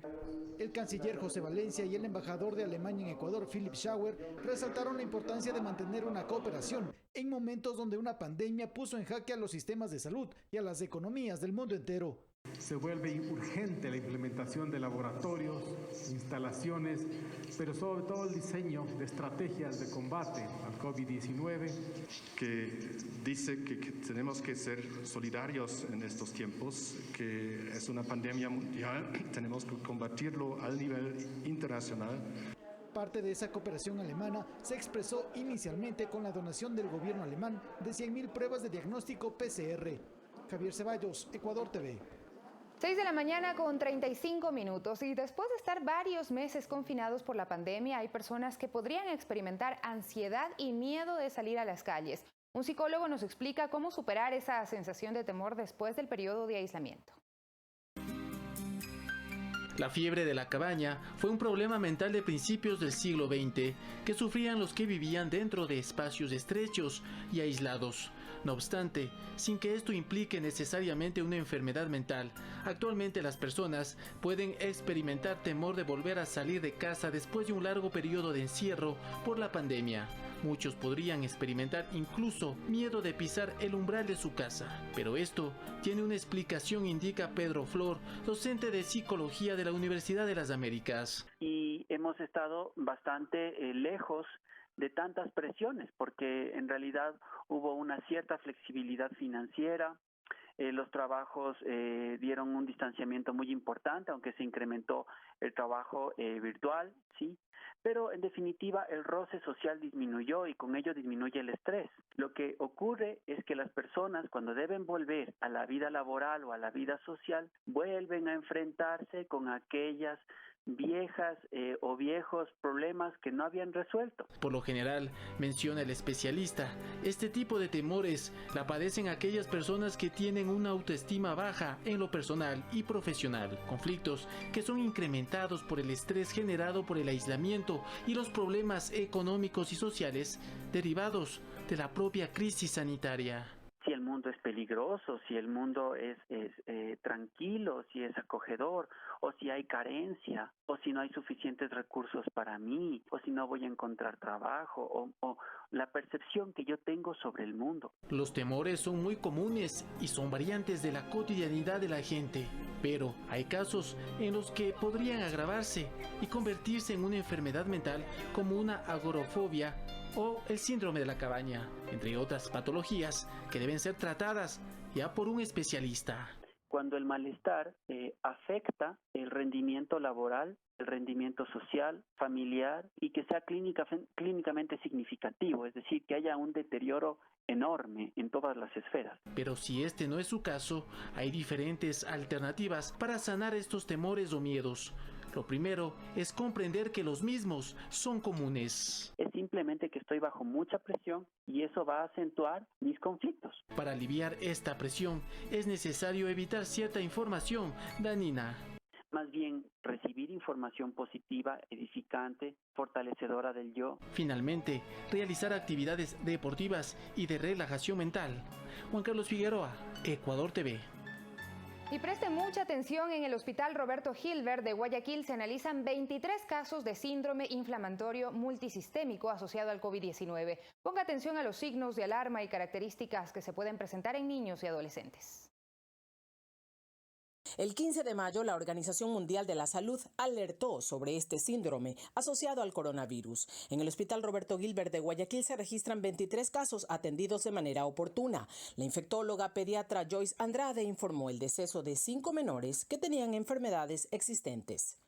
El canciller José Valencia y el embajador de Alemania en Ecuador, Philipp Schauer, resaltaron la importancia de mantener una cooperación en momentos donde una pandemia puso en jaque a los sistemas de salud y a las economías del mundo entero. Se vuelve urgente la implementación de laboratorios, instalaciones, pero sobre todo el diseño de estrategias de combate al COVID-19. Que dice que tenemos que ser solidarios en estos tiempos, que es una pandemia mundial, tenemos que combatirlo al nivel internacional. Parte de esa cooperación alemana se expresó inicialmente con la donación del gobierno alemán de 100.000 pruebas de diagnóstico PCR. Javier Ceballos, Ecuador TV. 6 de la mañana con 35 minutos y después de estar varios meses confinados por la pandemia, hay personas que podrían experimentar ansiedad y miedo de salir a las calles. Un psicólogo nos explica cómo superar esa sensación de temor después del periodo de aislamiento. La fiebre de la cabaña fue un problema mental de principios del siglo XX que sufrían los que vivían dentro de espacios estrechos y aislados. No obstante, sin que esto implique necesariamente una enfermedad mental, actualmente las personas pueden experimentar temor de volver a salir de casa después de un largo periodo de encierro por la pandemia. Muchos podrían experimentar incluso miedo de pisar el umbral de su casa. Pero esto tiene una explicación, indica Pedro Flor, docente de psicología de la Universidad de las Américas. Y hemos estado bastante lejos de tantas presiones, porque en realidad hubo una cierta flexibilidad financiera. Los trabajos dieron un distanciamiento muy importante, aunque se incrementó el trabajo virtual, sí. Pero en definitiva el roce social disminuyó y con ello disminuye el estrés. Lo que ocurre es que las personas cuando deben volver a la vida laboral o a la vida social vuelven a enfrentarse con aquellas viejas o viejos problemas que no habían resuelto. Por lo general, menciona el especialista, este tipo de temores la padecen aquellas personas que tienen una autoestima baja en lo personal y profesional, conflictos que son incrementados por el estrés generado por el aislamiento y los problemas económicos y sociales derivados de la propia crisis sanitaria. Si el mundo es peligroso, si el mundo es tranquilo, si es acogedor, o si hay carencia, o si no hay suficientes recursos para mí, o si no voy a encontrar trabajo, o la percepción que yo tengo sobre el mundo. Los temores son muy comunes y son variantes de la cotidianidad de la gente, pero hay casos en los que podrían agravarse y convertirse en una enfermedad mental como una agorafobia o el síndrome de la cabaña, entre otras patologías que deben ser tratadas ya por un especialista. Cuando el malestar afecta el rendimiento laboral, el rendimiento social, familiar y que sea clínicamente significativo, es decir, que haya un deterioro enorme en todas las esferas. Pero si este no es su caso, hay diferentes alternativas para sanar estos temores o miedos. Lo primero es comprender que los mismos son comunes. Es simplemente que estoy bajo mucha presión y eso va a acentuar mis conflictos. Para aliviar esta presión es necesario evitar cierta información dañina. Más bien recibir información positiva, edificante, fortalecedora del yo. Finalmente, realizar actividades deportivas y de relajación mental. Juan Carlos Figueroa, Ecuador TV. Y preste mucha atención, en el Hospital Roberto Gilbert de Guayaquil se analizan 23 casos de síndrome inflamatorio multisistémico asociado al COVID-19. Ponga atención a los signos de alarma y características que se pueden presentar en niños y adolescentes. El 15 de mayo, la Organización Mundial de la Salud alertó sobre este síndrome asociado al coronavirus. En el Hospital Roberto Gilbert de Guayaquil se registran 23 casos atendidos de manera oportuna. La infectóloga pediatra Joyce Andrade informó el deceso de 5 menores que tenían enfermedades existentes.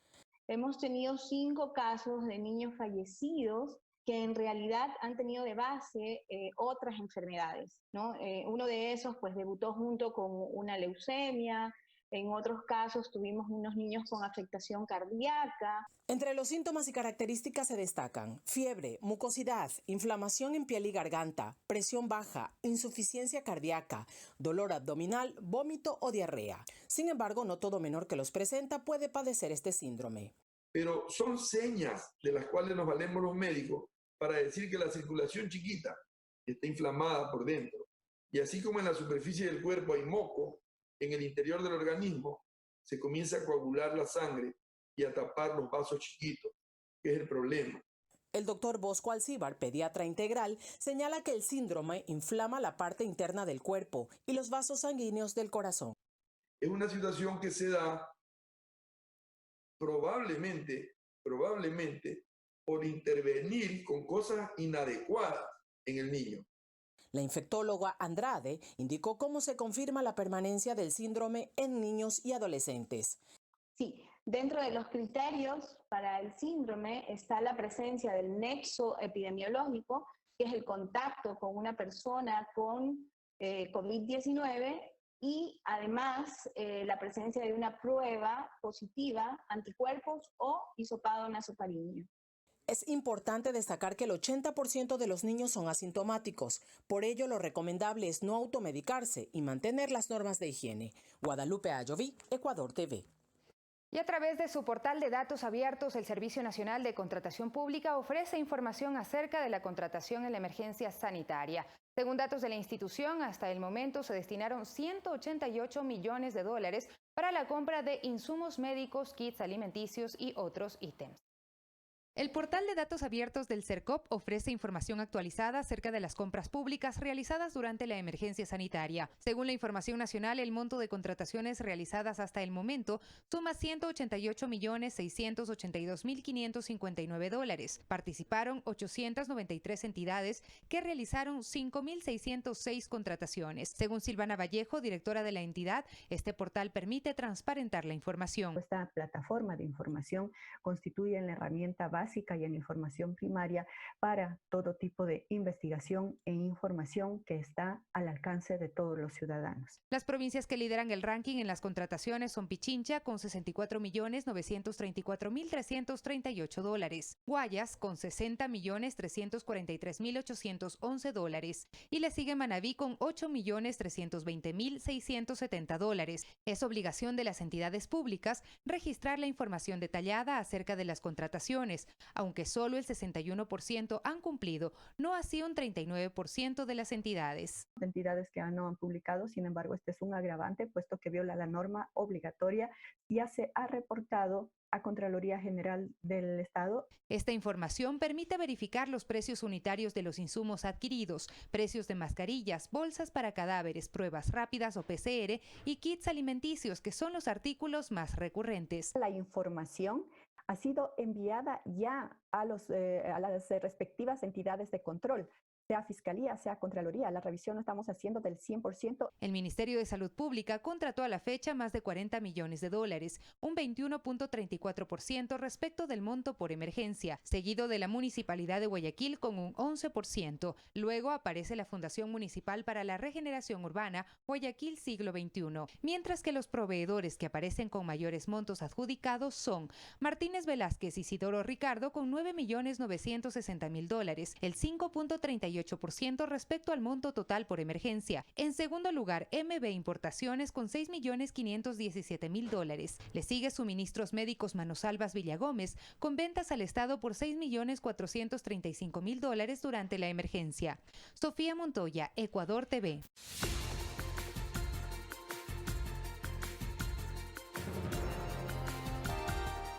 Hemos tenido 5 casos de niños fallecidos que en realidad han tenido de base otras enfermedades, ¿no? Uno de esos pues debutó junto con una leucemia. En otros casos tuvimos unos niños con afectación cardíaca. Entre los síntomas y características se destacan fiebre, mucosidad, inflamación en piel y garganta, presión baja, insuficiencia cardíaca, dolor abdominal, vómito o diarrea. Sin embargo, no todo menor que los presenta puede padecer este síndrome. Pero son señas de las cuales nos valemos los médicos para decir que la circulación chiquita está inflamada por dentro. Y así como en la superficie del cuerpo hay moco, en el interior del organismo se comienza a coagular la sangre y a tapar los vasos chiquitos, que es el problema. El doctor Bosco Alcíbar, pediatra integral, señala que el síndrome inflama la parte interna del cuerpo y los vasos sanguíneos del corazón. Es una situación que se da probablemente por intervenir con cosas inadecuadas en el niño. La infectóloga Andrade indicó cómo se confirma la permanencia del síndrome en niños y adolescentes. Sí, dentro de los criterios para el síndrome está la presencia del nexo epidemiológico, que es el contacto con una persona con COVID-19, y además la presencia de una prueba positiva, anticuerpos o hisopado nasofaríngeo. Es importante destacar que el 80% de los niños son asintomáticos. Por ello, lo recomendable es no automedicarse y mantener las normas de higiene. Guadalupe Ayoví, Ecuador TV. Y a través de su portal de datos abiertos, el Servicio Nacional de Contratación Pública ofrece información acerca de la contratación en la emergencia sanitaria. Según datos de la institución, hasta el momento se destinaron 188 millones de dólares para la compra de insumos médicos, kits alimenticios y otros ítems. El portal de datos abiertos del CERCOP ofrece información actualizada acerca de las compras públicas realizadas durante la emergencia sanitaria. Según la información nacional, el monto de contrataciones realizadas hasta el momento suma $188.682.559 dólares. Participaron 893 entidades que realizaron 5.606 contrataciones. Según Silvana Vallejo, directora de la entidad, este portal permite transparentar la información. Esta plataforma de información constituye la herramienta básica básica y en información primaria para todo tipo de investigación e información que está al alcance de todos los ciudadanos. Las provincias que lideran el ranking en las contrataciones son Pichincha con $64.934.338, Guayas con $60.343.811 y le sigue Manabí con $8.320.670. Es obligación de las entidades públicas registrar la información detallada acerca de las contrataciones, aunque solo el 61% han cumplido, no así un 39% de las entidades. Entidades que no han publicado, sin embargo, este es un agravante, puesto que viola la norma obligatoria, ya se ha reportado a Contraloría General del Estado. Esta información permite verificar los precios unitarios de los insumos adquiridos, precios de mascarillas, bolsas para cadáveres, pruebas rápidas o PCR y kits alimenticios, que son los artículos más recurrentes. La información ha sido enviada ya a las respectivas entidades de control, sea Fiscalía, sea Contraloría. La revisión lo estamos haciendo del 100%. El Ministerio de Salud Pública contrató a la fecha más de $40 millones, un 21.34% respecto del monto por emergencia, seguido de la Municipalidad de Guayaquil con un 11%. Luego aparece la Fundación Municipal para la Regeneración Urbana, Guayaquil Siglo XXI, mientras que los proveedores que aparecen con mayores montos adjudicados son Martínez Velázquez Isidoro Ricardo con $9.960.000, el 5.38% respecto al monto total por emergencia. En segundo lugar, MB Importaciones con $6.517.000. Le sigue Suministros Médicos Manosalvas Villagómez con ventas al Estado por $6.435.000 durante la emergencia. Sofía Montoya, Ecuador TV.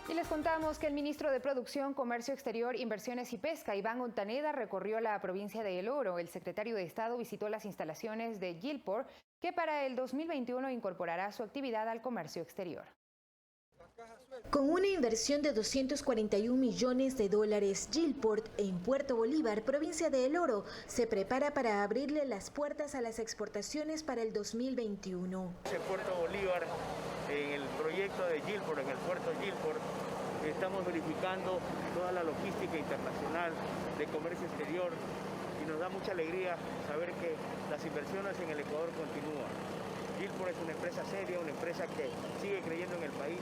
Y les contamos que el ministro de Producción, Comercio Exterior, Inversiones y Pesca, Iván Ontaneda, recorrió la provincia de El Oro. El secretario de Estado visitó las instalaciones de Gilport, que para el 2021 incorporará su actividad al comercio exterior. Con una inversión de $241 millones, Gilport, en Puerto Bolívar, provincia de El Oro, se prepara para abrirle las puertas a las exportaciones para el 2021. En Puerto Bolívar, en el proyecto de Gilport, en el puerto Gilport, estamos verificando toda la logística internacional de comercio exterior y nos da mucha alegría saber que las inversiones en el Ecuador continúan. Gilport es una empresa seria, una empresa que sigue creyendo en el país.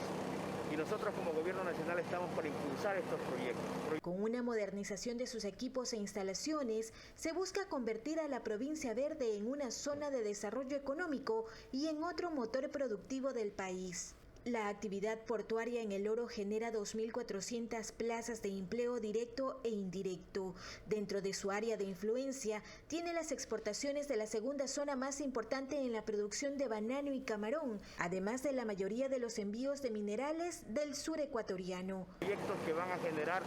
Y nosotros como Gobierno Nacional estamos para impulsar estos proyectos. Con una modernización de sus equipos e instalaciones, se busca convertir a la provincia verde en una zona de desarrollo económico y en otro motor productivo del país. La actividad portuaria en El Oro genera 2.400 plazas de empleo directo e indirecto. Dentro de su área de influencia, tiene las exportaciones de la segunda zona más importante en la producción de banano y camarón, además de la mayoría de los envíos de minerales del sur ecuatoriano. Proyectos que van a generar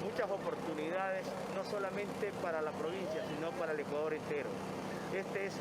muchas oportunidades, no solamente para la provincia, sino para el Ecuador entero. Esta es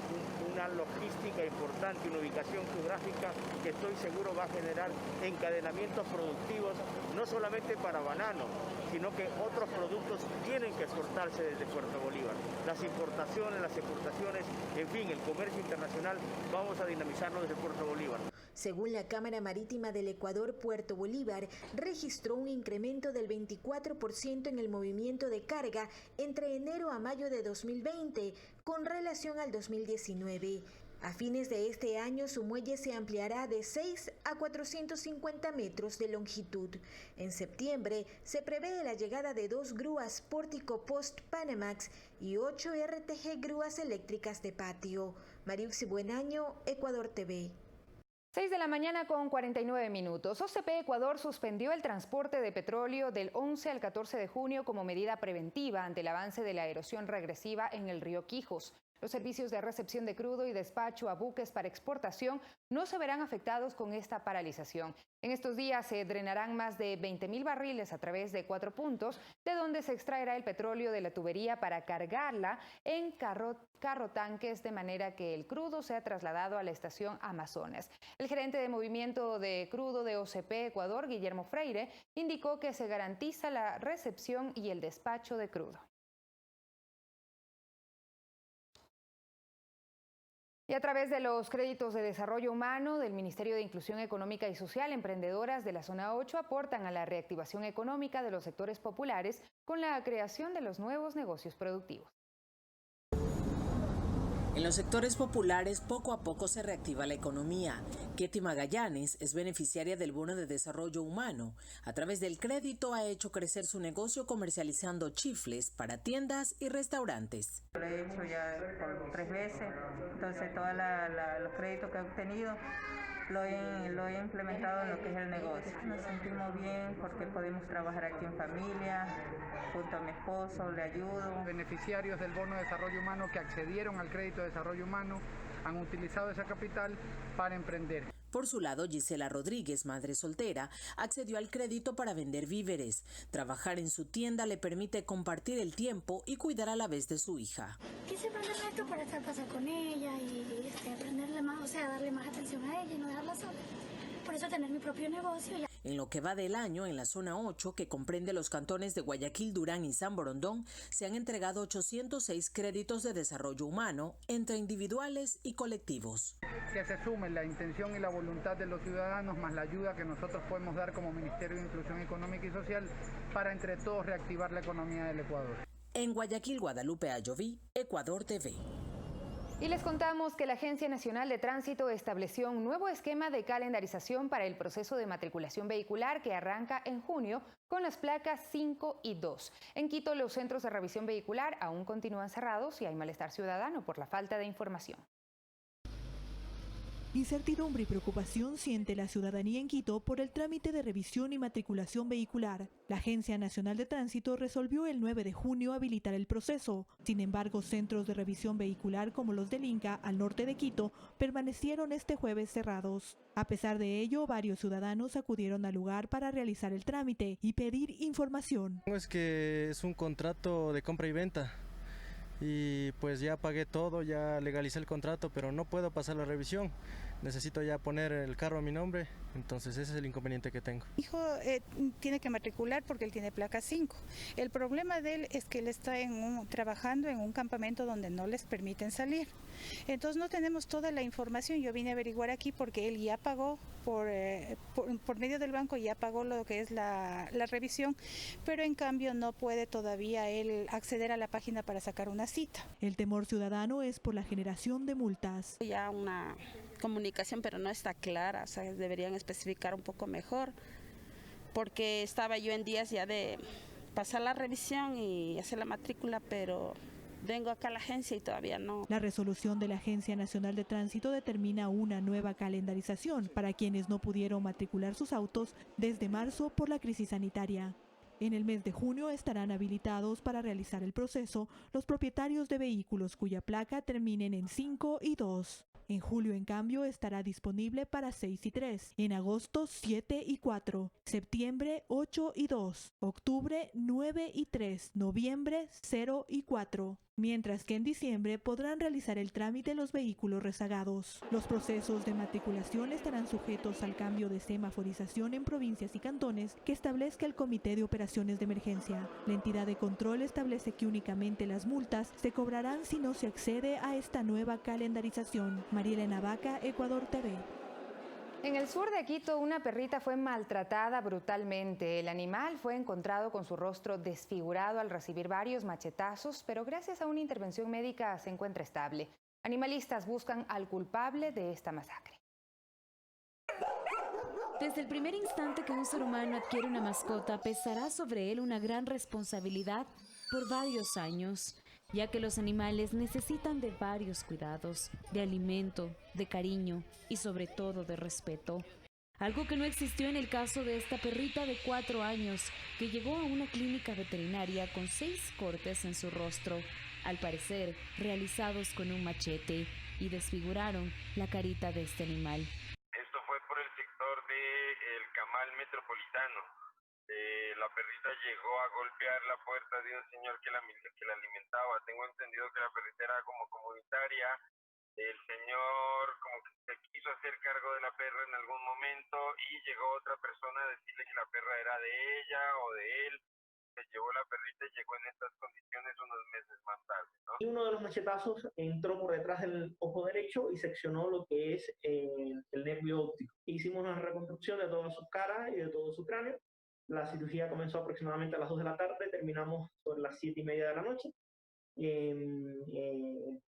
una logística importante, una ubicación geográfica que estoy seguro va a generar encadenamientos productivos, no solamente para banano, sino que otros productos tienen que exportarse desde Puerto Bolívar. Las importaciones, las exportaciones, en fin, el comercio internacional, vamos a dinamizarlo desde Puerto Bolívar. Según la Cámara Marítima del Ecuador, Puerto Bolívar registró un incremento del 24% en el movimiento de carga entre enero a mayo de 2020 con relación al 2019. A fines de este año, su muelle se ampliará de 6 a 450 metros de longitud. En septiembre, se prevé la llegada de 2 grúas Pórtico Post Panamax y 8 RTG grúas eléctricas de patio. Mariuxi Buenaño, Ecuador TV. 6 de la mañana con 49 minutos. OCP Ecuador suspendió el transporte de petróleo del 11 al 14 de junio como medida preventiva ante el avance de la erosión regresiva en el río Quijos. Los servicios de recepción de crudo y despacho a buques para exportación no se verán afectados con esta paralización. En estos días se drenarán más de 20.000 barriles a través de 4 puntos, de donde se extraerá el petróleo de la tubería para cargarla en carrotanques, de manera que el crudo sea trasladado a la estación Amazonas. El gerente de movimiento de crudo de OCP Ecuador, Guillermo Freire, indicó que se garantiza la recepción y el despacho de crudo. Y a través de los créditos de desarrollo humano del Ministerio de Inclusión Económica y Social, emprendedoras de la Zona 8 aportan a la reactivación económica de los sectores populares con la creación de los nuevos negocios productivos. En los sectores populares poco a poco se reactiva la economía. Ketty Magallanes es beneficiaria del Bono de Desarrollo Humano. A través del crédito ha hecho crecer su negocio comercializando chifles para tiendas y restaurantes. Lo he hecho ya por 3 veces, entonces todos los créditos que he obtenido lo he implementado en lo que es el negocio. Nos sentimos bien porque podemos trabajar aquí en familia, junto a mi esposo, le ayudo. Beneficiarios del Bono de Desarrollo Humano que accedieron al crédito de desarrollo humano han utilizado esa capital para emprender. Por su lado, Gisela Rodríguez, madre soltera, accedió al crédito para vender víveres. Trabajar en su tienda le permite compartir el tiempo y cuidar a la vez de su hija. Quise aprender esto para estar pasar con ella y aprenderle más, o sea, darle más atención a ella y no dejarla sola. Por eso tener mi propio negocio. En lo que va del año, en la Zona 8, que comprende los cantones de Guayaquil, Durán y San Borondón, se han entregado 806 créditos de desarrollo humano entre individuales y colectivos. Que se sume la intención y la voluntad de los ciudadanos más la ayuda que nosotros podemos dar como Ministerio de Inclusión Económica y Social para entre todos reactivar la economía del Ecuador. En Guayaquil, Guadalupe Ayoví, Ecuador TV. Y les contamos que la Agencia Nacional de Tránsito estableció un nuevo esquema de calendarización para el proceso de matriculación vehicular que arranca en junio con las placas 5 y 2. En Quito, los centros de revisión vehicular aún continúan cerrados y hay malestar ciudadano por la falta de información. Incertidumbre y preocupación siente la ciudadanía en Quito por el trámite de revisión y matriculación vehicular. La Agencia Nacional de Tránsito resolvió el 9 de junio habilitar el proceso. Sin embargo, centros de revisión vehicular como los del Inca, al norte de Quito, permanecieron este jueves cerrados. A pesar de ello, varios ciudadanos acudieron al lugar para realizar el trámite y pedir información. Es que es un contrato de compra y venta. Y pues ya pagué todo, ya legalicé el contrato, pero no puedo pasar la revisión. Necesito ya poner el carro a mi nombre, entonces ese es el inconveniente que tengo. Mi hijo tiene que matricular porque él tiene placa 5. El problema de él es que él está trabajando en un campamento donde no les permiten salir. Entonces no tenemos toda la información. Yo vine a averiguar aquí porque él ya pagó por medio del banco, ya pagó lo que es la revisión, pero en cambio no puede todavía él acceder a la página para sacar una cita. El temor ciudadano es por la generación de multas. Ya una comunicación, pero no está clara, o sea, deberían especificar un poco mejor, porque estaba yo en días ya de pasar la revisión y hacer la matrícula, pero vengo acá a la agencia y todavía no. La resolución de la Agencia Nacional de Tránsito determina una nueva calendarización para quienes no pudieron matricular sus autos desde marzo por la crisis sanitaria. En el mes de junio estarán habilitados para realizar el proceso los propietarios de vehículos cuya placa terminen en 5 y 2. En julio, en cambio, estará disponible para 6 y 3. En agosto, 7 y 4. Septiembre, 8 y 2. Octubre, 9 y 3. Noviembre, 0 y 4. Mientras que en diciembre podrán realizar el trámite los vehículos rezagados. Los procesos de matriculación estarán sujetos al cambio de semaforización en provincias y cantones que establezca el Comité de Operaciones de Emergencia. La entidad de control establece que únicamente las multas se cobrarán si no se accede a esta nueva calendarización. Marielena Vaca, Ecuador TV. En el sur de Quito, una perrita fue maltratada brutalmente. El animal fue encontrado con su rostro desfigurado al recibir varios machetazos, pero gracias a una intervención médica se encuentra estable. Animalistas buscan al culpable de esta masacre. Desde el primer instante que un ser humano adquiere una mascota, pesará sobre él una gran responsabilidad por varios años, ya que los animales necesitan de varios cuidados, de alimento, de cariño y sobre todo de respeto. Algo que no existió en el caso de esta perrita de 4 años, que llegó a una clínica veterinaria con 6 cortes en su rostro, al parecer realizados con un machete, y desfiguraron la carita de este animal. Esto fue por el sector del Camal Metropolitano. La perrita llegó a golpear la puerta de un señor que la alimentaba. Tengo entendido que la perrita era como comunitaria. El señor como que se quiso hacer cargo de la perra en algún momento y llegó otra persona a decirle que la perra era de ella o de él. se llevó la perrita llegó en estas condiciones unos meses más tarde, ¿no? Y uno de los machetazos entró por detrás del ojo derecho y seccionó lo que es el nervio óptico. Hicimos una reconstrucción de toda su cara y de todo su cráneo. La cirugía comenzó aproximadamente a las 2 de la tarde, terminamos sobre las 7:30 de la noche.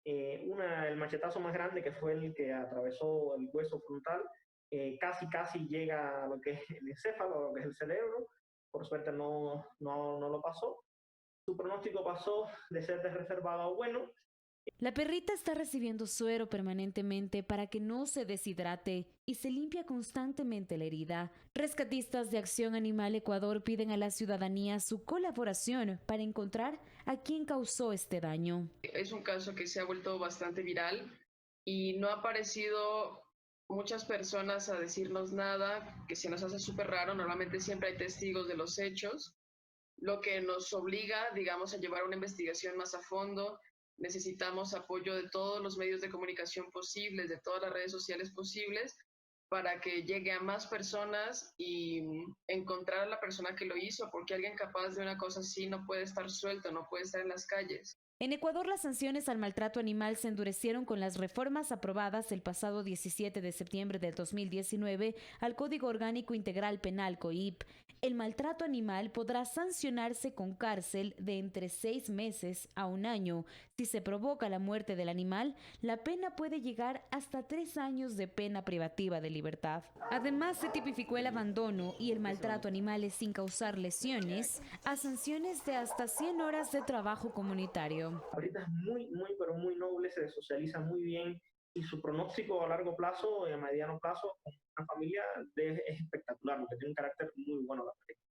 El machetazo más grande, que fue el que atravesó el hueso frontal, casi llega a lo que es el encéfalo, lo que es el cerebro. Por suerte no lo pasó. Su pronóstico pasó de ser de reservado a bueno. La perrita está recibiendo suero permanentemente para que no se deshidrate y se limpia constantemente la herida. Rescatistas de Acción Animal Ecuador piden a la ciudadanía su colaboración para encontrar a quien causó este daño. Es un caso que se ha vuelto bastante viral y no ha aparecido muchas personas a decirnos nada, que se nos hace súper raro. Normalmente siempre hay testigos de los hechos, lo que nos obliga, digamos, a llevar una investigación más a fondo. Necesitamos apoyo de todos los medios de comunicación posibles, de todas las redes sociales posibles, para que llegue a más personas y encontrar a la persona que lo hizo, porque alguien capaz de una cosa así no puede estar suelto, no puede estar en las calles. En Ecuador, las sanciones al maltrato animal se endurecieron con las reformas aprobadas el pasado 17 de septiembre del 2019 al Código Orgánico Integral Penal (COIP). El maltrato animal podrá sancionarse con cárcel de entre 6 meses a 1 año. Si se provoca la muerte del animal, la pena puede llegar hasta 3 años de pena privativa de libertad. Además, se tipificó el abandono y el maltrato a animales sin causar lesiones a sanciones de hasta 100 horas de trabajo comunitario. Ahorita es muy noble, se socializa muy bien y su pronóstico a largo plazo y a mediano plazo con una familia es espectacular, porque tiene un carácter muy bueno la película.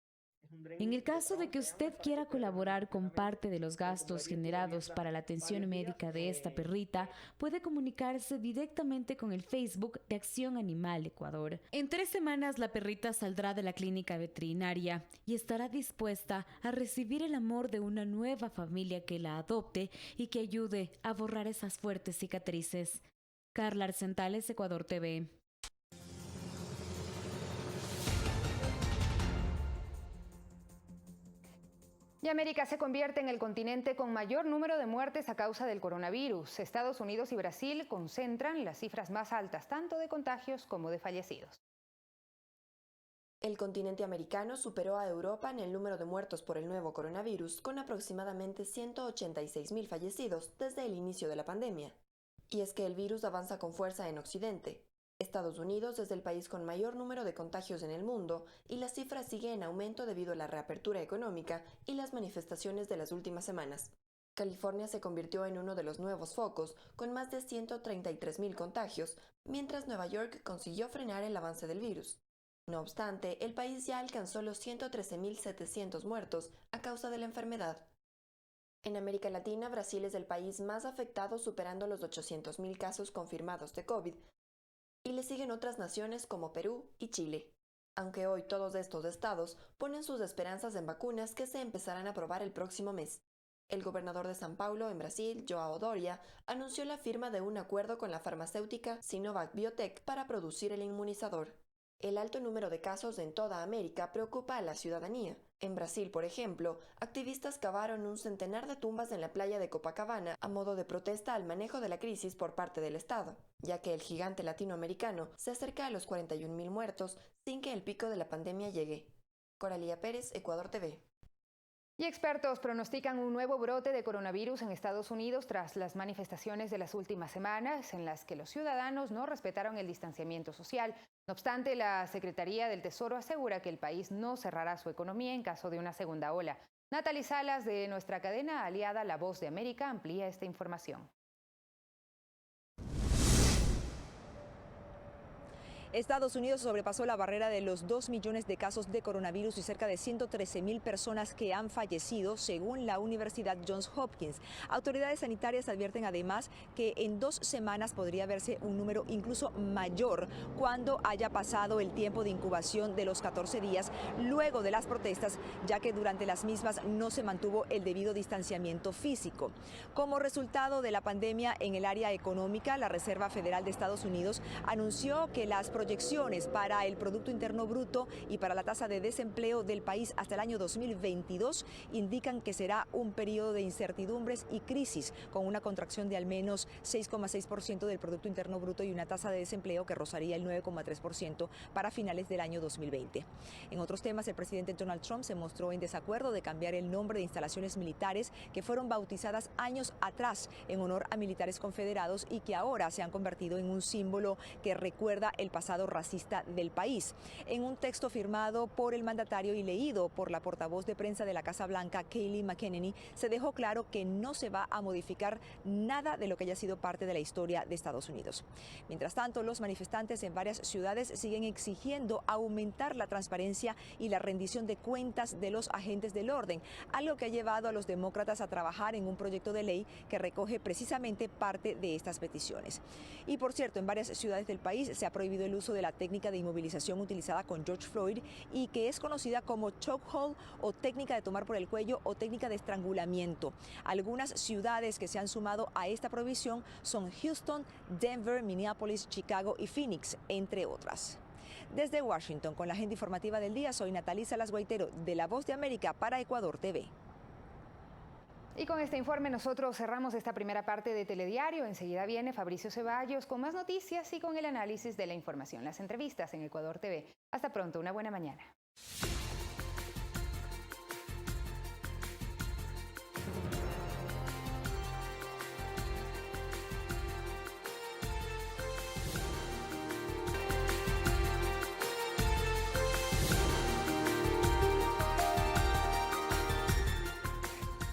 En el caso de que usted quiera colaborar con parte de los gastos generados para la atención médica de esta perrita, puede comunicarse directamente con el Facebook de Acción Animal Ecuador. En 3 semanas la perrita saldrá de la clínica veterinaria y estará dispuesta a recibir el amor de una nueva familia que la adopte y que ayude a borrar esas fuertes cicatrices. Carla Arcentales, Ecuador TV. Y América se convierte en el continente con mayor número de muertes a causa del coronavirus. Estados Unidos y Brasil concentran las cifras más altas, tanto de contagios como de fallecidos. El continente americano superó a Europa en el número de muertos por el nuevo coronavirus, con aproximadamente 186.000 fallecidos desde el inicio de la pandemia. Y es que el virus avanza con fuerza en Occidente. Estados Unidos es el país con mayor número de contagios en el mundo y la cifra sigue en aumento debido a la reapertura económica y las manifestaciones de las últimas semanas. California se convirtió en uno de los nuevos focos, con más de 133.000 contagios, mientras Nueva York consiguió frenar el avance del virus. No obstante, el país ya alcanzó los 113.700 muertos a causa de la enfermedad. En América Latina, Brasil es el país más afectado, superando los 800.000 casos confirmados de COVID, y le siguen otras naciones como Perú y Chile. Aunque hoy todos estos estados ponen sus esperanzas en vacunas que se empezarán a probar el próximo mes. El gobernador de São Paulo, en Brasil, João Doria, anunció la firma de un acuerdo con la farmacéutica Sinovac Biotech para producir el inmunizador. El alto número de casos en toda América preocupa a la ciudadanía. En Brasil, por ejemplo, activistas cavaron un centenar de tumbas en la playa de Copacabana a modo de protesta al manejo de la crisis por parte del Estado, ya que el gigante latinoamericano se acerca a los 41.000 muertos sin que el pico de la pandemia llegue. Coralía Pérez, Ecuador TV. Y expertos pronostican un nuevo brote de coronavirus en Estados Unidos tras las manifestaciones de las últimas semanas en las que los ciudadanos no respetaron el distanciamiento social. No obstante, la Secretaría del Tesoro asegura que el país no cerrará su economía en caso de una segunda ola. Natalie Salas, de nuestra cadena aliada La Voz de América, amplía esta información. Estados Unidos sobrepasó la barrera de los 2 millones de casos de coronavirus y cerca de 113.000 personas que han fallecido, según la Universidad Johns Hopkins. Autoridades sanitarias advierten además que en 2 semanas podría verse un número incluso mayor cuando haya pasado el tiempo de incubación de los 14 días luego de las protestas, ya que durante las mismas no se mantuvo el debido distanciamiento físico. Como resultado de la pandemia en el área económica, la Reserva Federal de Estados Unidos anunció que las proyecciones proyecciones para el Producto Interno Bruto y para la tasa de desempleo del país hasta el año 2022 indican que será un periodo de incertidumbres y crisis, con una contracción de al menos 6,6% del Producto Interno Bruto y una tasa de desempleo que rozaría el 9,3% para finales del año 2020. En otros temas, el presidente Donald Trump se mostró en desacuerdo de cambiar el nombre de instalaciones militares que fueron bautizadas años atrás en honor a militares confederados y que ahora se han convertido en un símbolo que recuerda el pasado racista del país. En un texto firmado por el mandatario y leído por la portavoz de prensa de la Casa Blanca, Kayleigh McEnany, se dejó claro que no se va a modificar nada de lo que haya sido parte de la historia de Estados Unidos. Mientras tanto, los manifestantes en varias ciudades siguen exigiendo aumentar la transparencia y la rendición de cuentas de los agentes del orden, algo que ha llevado a los demócratas a trabajar en un proyecto de ley que recoge precisamente parte de estas peticiones. Y por cierto, en varias ciudades del país se ha prohibido el uso de la técnica de inmovilización utilizada con George Floyd y que es conocida como chokehold o técnica de tomar por el cuello o técnica de estrangulamiento. Algunas ciudades que se han sumado a esta prohibición son Houston, Denver, Minneapolis, Chicago y Phoenix, entre otras. Desde Washington, con la agenda informativa del día, soy Natalí Salas Guaitero, de La Voz de América para Ecuador TV. Y con este informe nosotros cerramos esta primera parte de Telediario. Enseguida viene Fabricio Ceballos con más noticias y con el análisis de la información, las entrevistas en Ecuador TV. Hasta pronto, una buena mañana.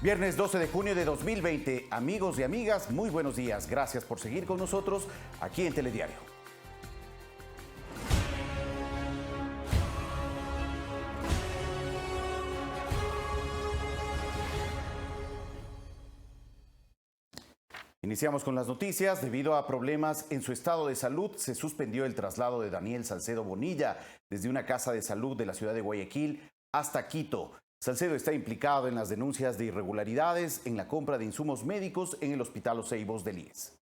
Viernes 12 de junio de 2020. Amigos y amigas, muy buenos días. Gracias por seguir con nosotros aquí en Telediario. Iniciamos con las noticias. Debido a problemas en su estado de salud, se suspendió el traslado de Daniel Salcedo Bonilla desde una casa de salud de la ciudad de Guayaquil hasta Quito. Salcedo está implicado en las denuncias de irregularidades en la compra de insumos médicos en el Hospital Los Ceibos del IES.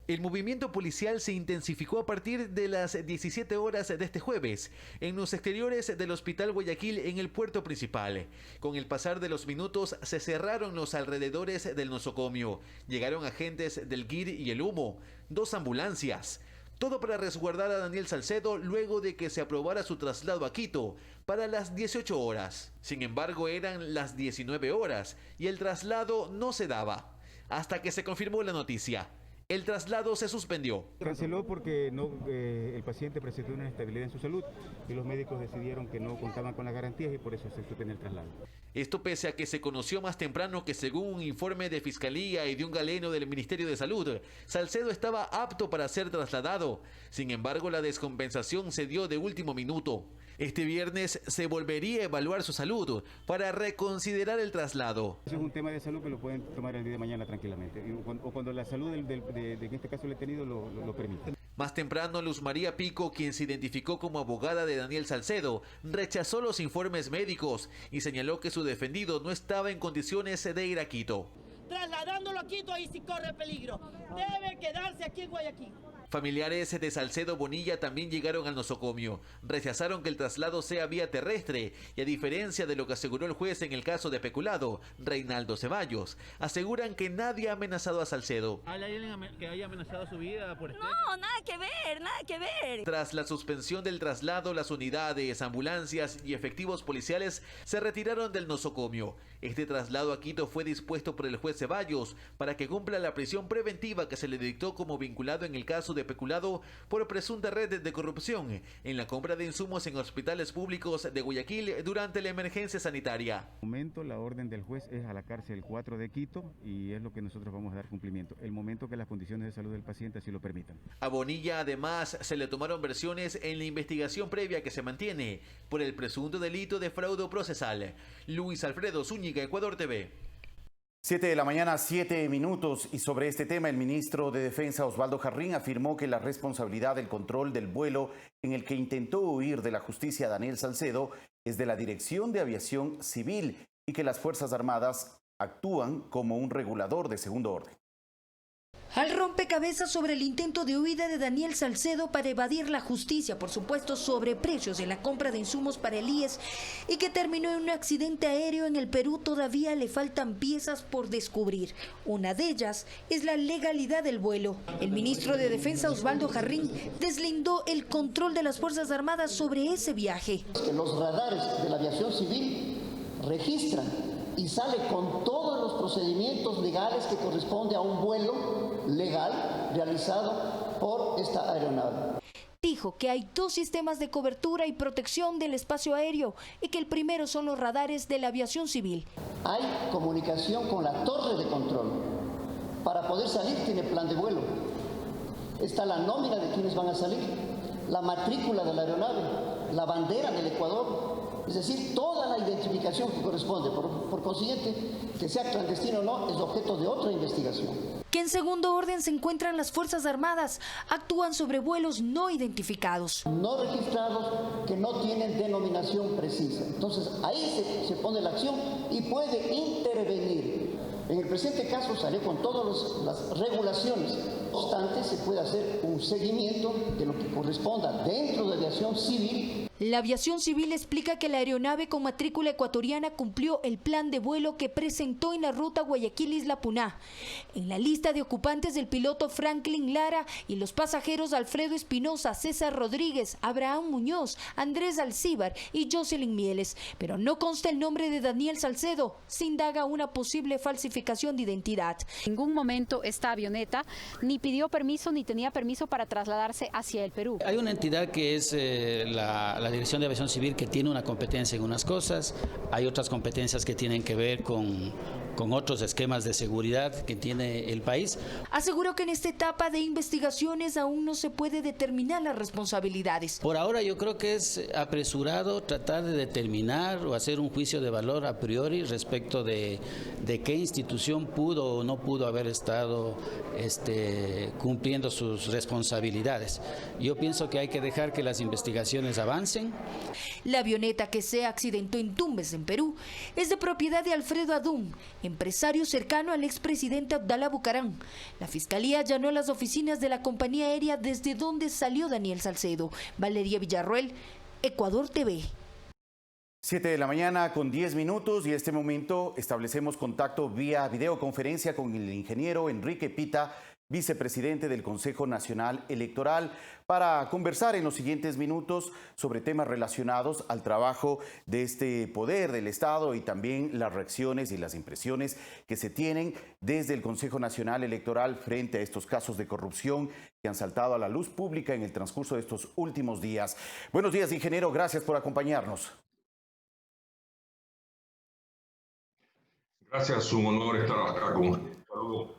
El movimiento policial se intensificó a partir de las 17 horas de este jueves en los exteriores del Hospital Guayaquil en el puerto principal. Con el pasar de los minutos se cerraron los alrededores del nosocomio. Llegaron agentes del GIR y el Humo, 2 ambulancias. Todo para resguardar a Daniel Salcedo luego de que se aprobara su traslado a Quito para las 18 horas. Sin embargo, eran las 19 horas y el traslado no se daba, hasta que se confirmó la noticia. El traslado se suspendió. Canceló porque el paciente presentó una inestabilidad en su salud y los médicos decidieron que no contaban con las garantías y por eso se suspendió el traslado. Esto pese a que se conoció más temprano que según un informe de Fiscalía y de un galeno del Ministerio de Salud, Salcedo estaba apto para ser trasladado. Sin embargo, la descompensación se dio de último minuto. Este viernes se volvería a evaluar su salud para reconsiderar el traslado. Es un tema de salud que lo pueden tomar el día de mañana tranquilamente, o cuando la salud de en este caso el detenido lo permite. Más temprano, Luz María Pico, quien se identificó como abogada de Daniel Salcedo, rechazó los informes médicos y señaló que su defendido no estaba en condiciones de ir a Quito. Trasladándolo a Quito, ahí sí corre peligro. Debe quedarse aquí en Guayaquil. Familiares de Salcedo Bonilla también llegaron al nosocomio. Rechazaron que el traslado sea vía terrestre y, a diferencia de lo que aseguró el juez en el caso de peculado, Reinaldo Ceballos, aseguran que nadie ha amenazado a Salcedo. ¿Hay alguien que haya amenazado su vida por esto? No, nada que ver, nada que ver. Tras la suspensión del traslado, las unidades, ambulancias y efectivos policiales se retiraron del nosocomio. Este traslado a Quito fue dispuesto por el juez Ceballos para que cumpla la prisión preventiva que se le dictó como vinculado en el caso de peculado por presunta red de corrupción en la compra de insumos en hospitales públicos de Guayaquil durante la emergencia sanitaria. En el momento la orden del juez es a la cárcel 4 de Quito y es lo que nosotros vamos a dar cumplimiento, el momento que las condiciones de salud del paciente así lo permitan. A Bonilla además se le tomaron versiones en la investigación previa que se mantiene por el presunto delito de fraude procesal. Luis Alfredo Zúñiga, Ecuador TV. 7 de la mañana, 7 minutos, y sobre este tema el ministro de Defensa Osvaldo Jarrín afirmó que la responsabilidad del control del vuelo en el que intentó huir de la justicia Daniel Salcedo es de la Dirección de Aviación Civil y que las Fuerzas Armadas actúan como un regulador de segundo orden. Al rompecabezas sobre el intento de huida de Daniel Salcedo para evadir la justicia por supuestos sobreprecios en la compra de insumos para el IES y que terminó en un accidente aéreo en el Perú, todavía le faltan piezas por descubrir. Una de ellas es la legalidad del vuelo. El ministro de Defensa, Osvaldo Jarrín, deslindó el control de las Fuerzas Armadas sobre ese viaje. Los radares de la aviación civil registran y sale con todos los procedimientos legales que corresponde a un vuelo legal realizado por esta aeronave. Dijo que hay 2 sistemas de cobertura y protección del espacio aéreo y que el primero son los radares de la aviación civil. Hay comunicación con la torre de control. Para poder salir tiene plan de vuelo. Está la nómina de quienes van a salir, la matrícula de la aeronave, la bandera del Ecuador. Es decir, toda la identificación que corresponde. Por consiguiente, que sea clandestino o no, es objeto de otra investigación. Que en segundo orden se encuentran las Fuerzas Armadas. Actúan sobre vuelos no identificados. No registrados, que no tienen denominación precisa. Entonces, ahí se pone la acción y puede intervenir. En el presente caso salió con todas las regulaciones. No obstante, se puede hacer un seguimiento de lo que corresponda dentro de aviación civil. La aviación civil explica que la aeronave con matrícula ecuatoriana cumplió el plan de vuelo que presentó en la ruta Guayaquil-Isla Puná. En la lista de ocupantes del piloto Franklin Lara y los pasajeros Alfredo Espinosa, César Rodríguez, Abraham Muñoz, Andrés Alcíbar y Jocelyn Mieles. Pero no consta el nombre de Daniel Salcedo. Se indaga una posible falsificación de identidad. En ningún momento esta avioneta ni pidió permiso ni tenía permiso para trasladarse hacia el Perú. Hay una entidad que es la Dirección de Aviación Civil, que tiene una competencia en unas cosas, hay otras competencias que tienen que ver con otros esquemas de seguridad que tiene el país. Aseguró que en esta etapa de investigaciones aún no se puede determinar las responsabilidades. Por ahora yo creo que es apresurado tratar de determinar o hacer un juicio de valor a priori respecto de qué institución pudo o no pudo haber estado cumpliendo sus responsabilidades. Yo pienso que hay que dejar que las investigaciones avancen. La avioneta que se accidentó en Tumbes, en Perú, es de propiedad de Alfredo Adún, empresario cercano al expresidente Abdalá Bucaram. La Fiscalía allanó las oficinas de la compañía aérea desde donde salió Daniel Salcedo. Valeria Villarroel, Ecuador TV. 7 de la mañana con 10 minutos y en este momento establecemos contacto vía videoconferencia con el ingeniero Enrique Pita, vicepresidente del Consejo Nacional Electoral, para conversar en los siguientes minutos sobre temas relacionados al trabajo de este poder del Estado y también las reacciones y las impresiones que se tienen desde el Consejo Nacional Electoral frente a estos casos de corrupción que han saltado a la luz pública en el transcurso de estos últimos días. Buenos días, ingeniero. Gracias por acompañarnos. Gracias, un honor estar acá con usted. Saludos.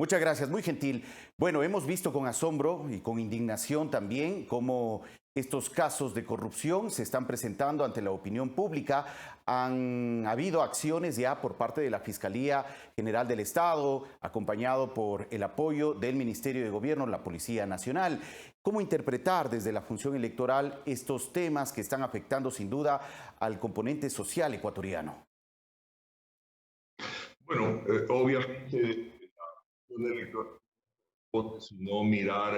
Muchas gracias, muy gentil. Bueno, hemos visto con asombro y con indignación también cómo estos casos de corrupción se están presentando ante la opinión pública. Han habido acciones ya por parte de la Fiscalía General del Estado, acompañado por el apoyo del Ministerio de Gobierno, la Policía Nacional. ¿Cómo interpretar desde la función electoral estos temas que están afectando sin duda al componente social ecuatoriano? Bueno, obviamente sino mirar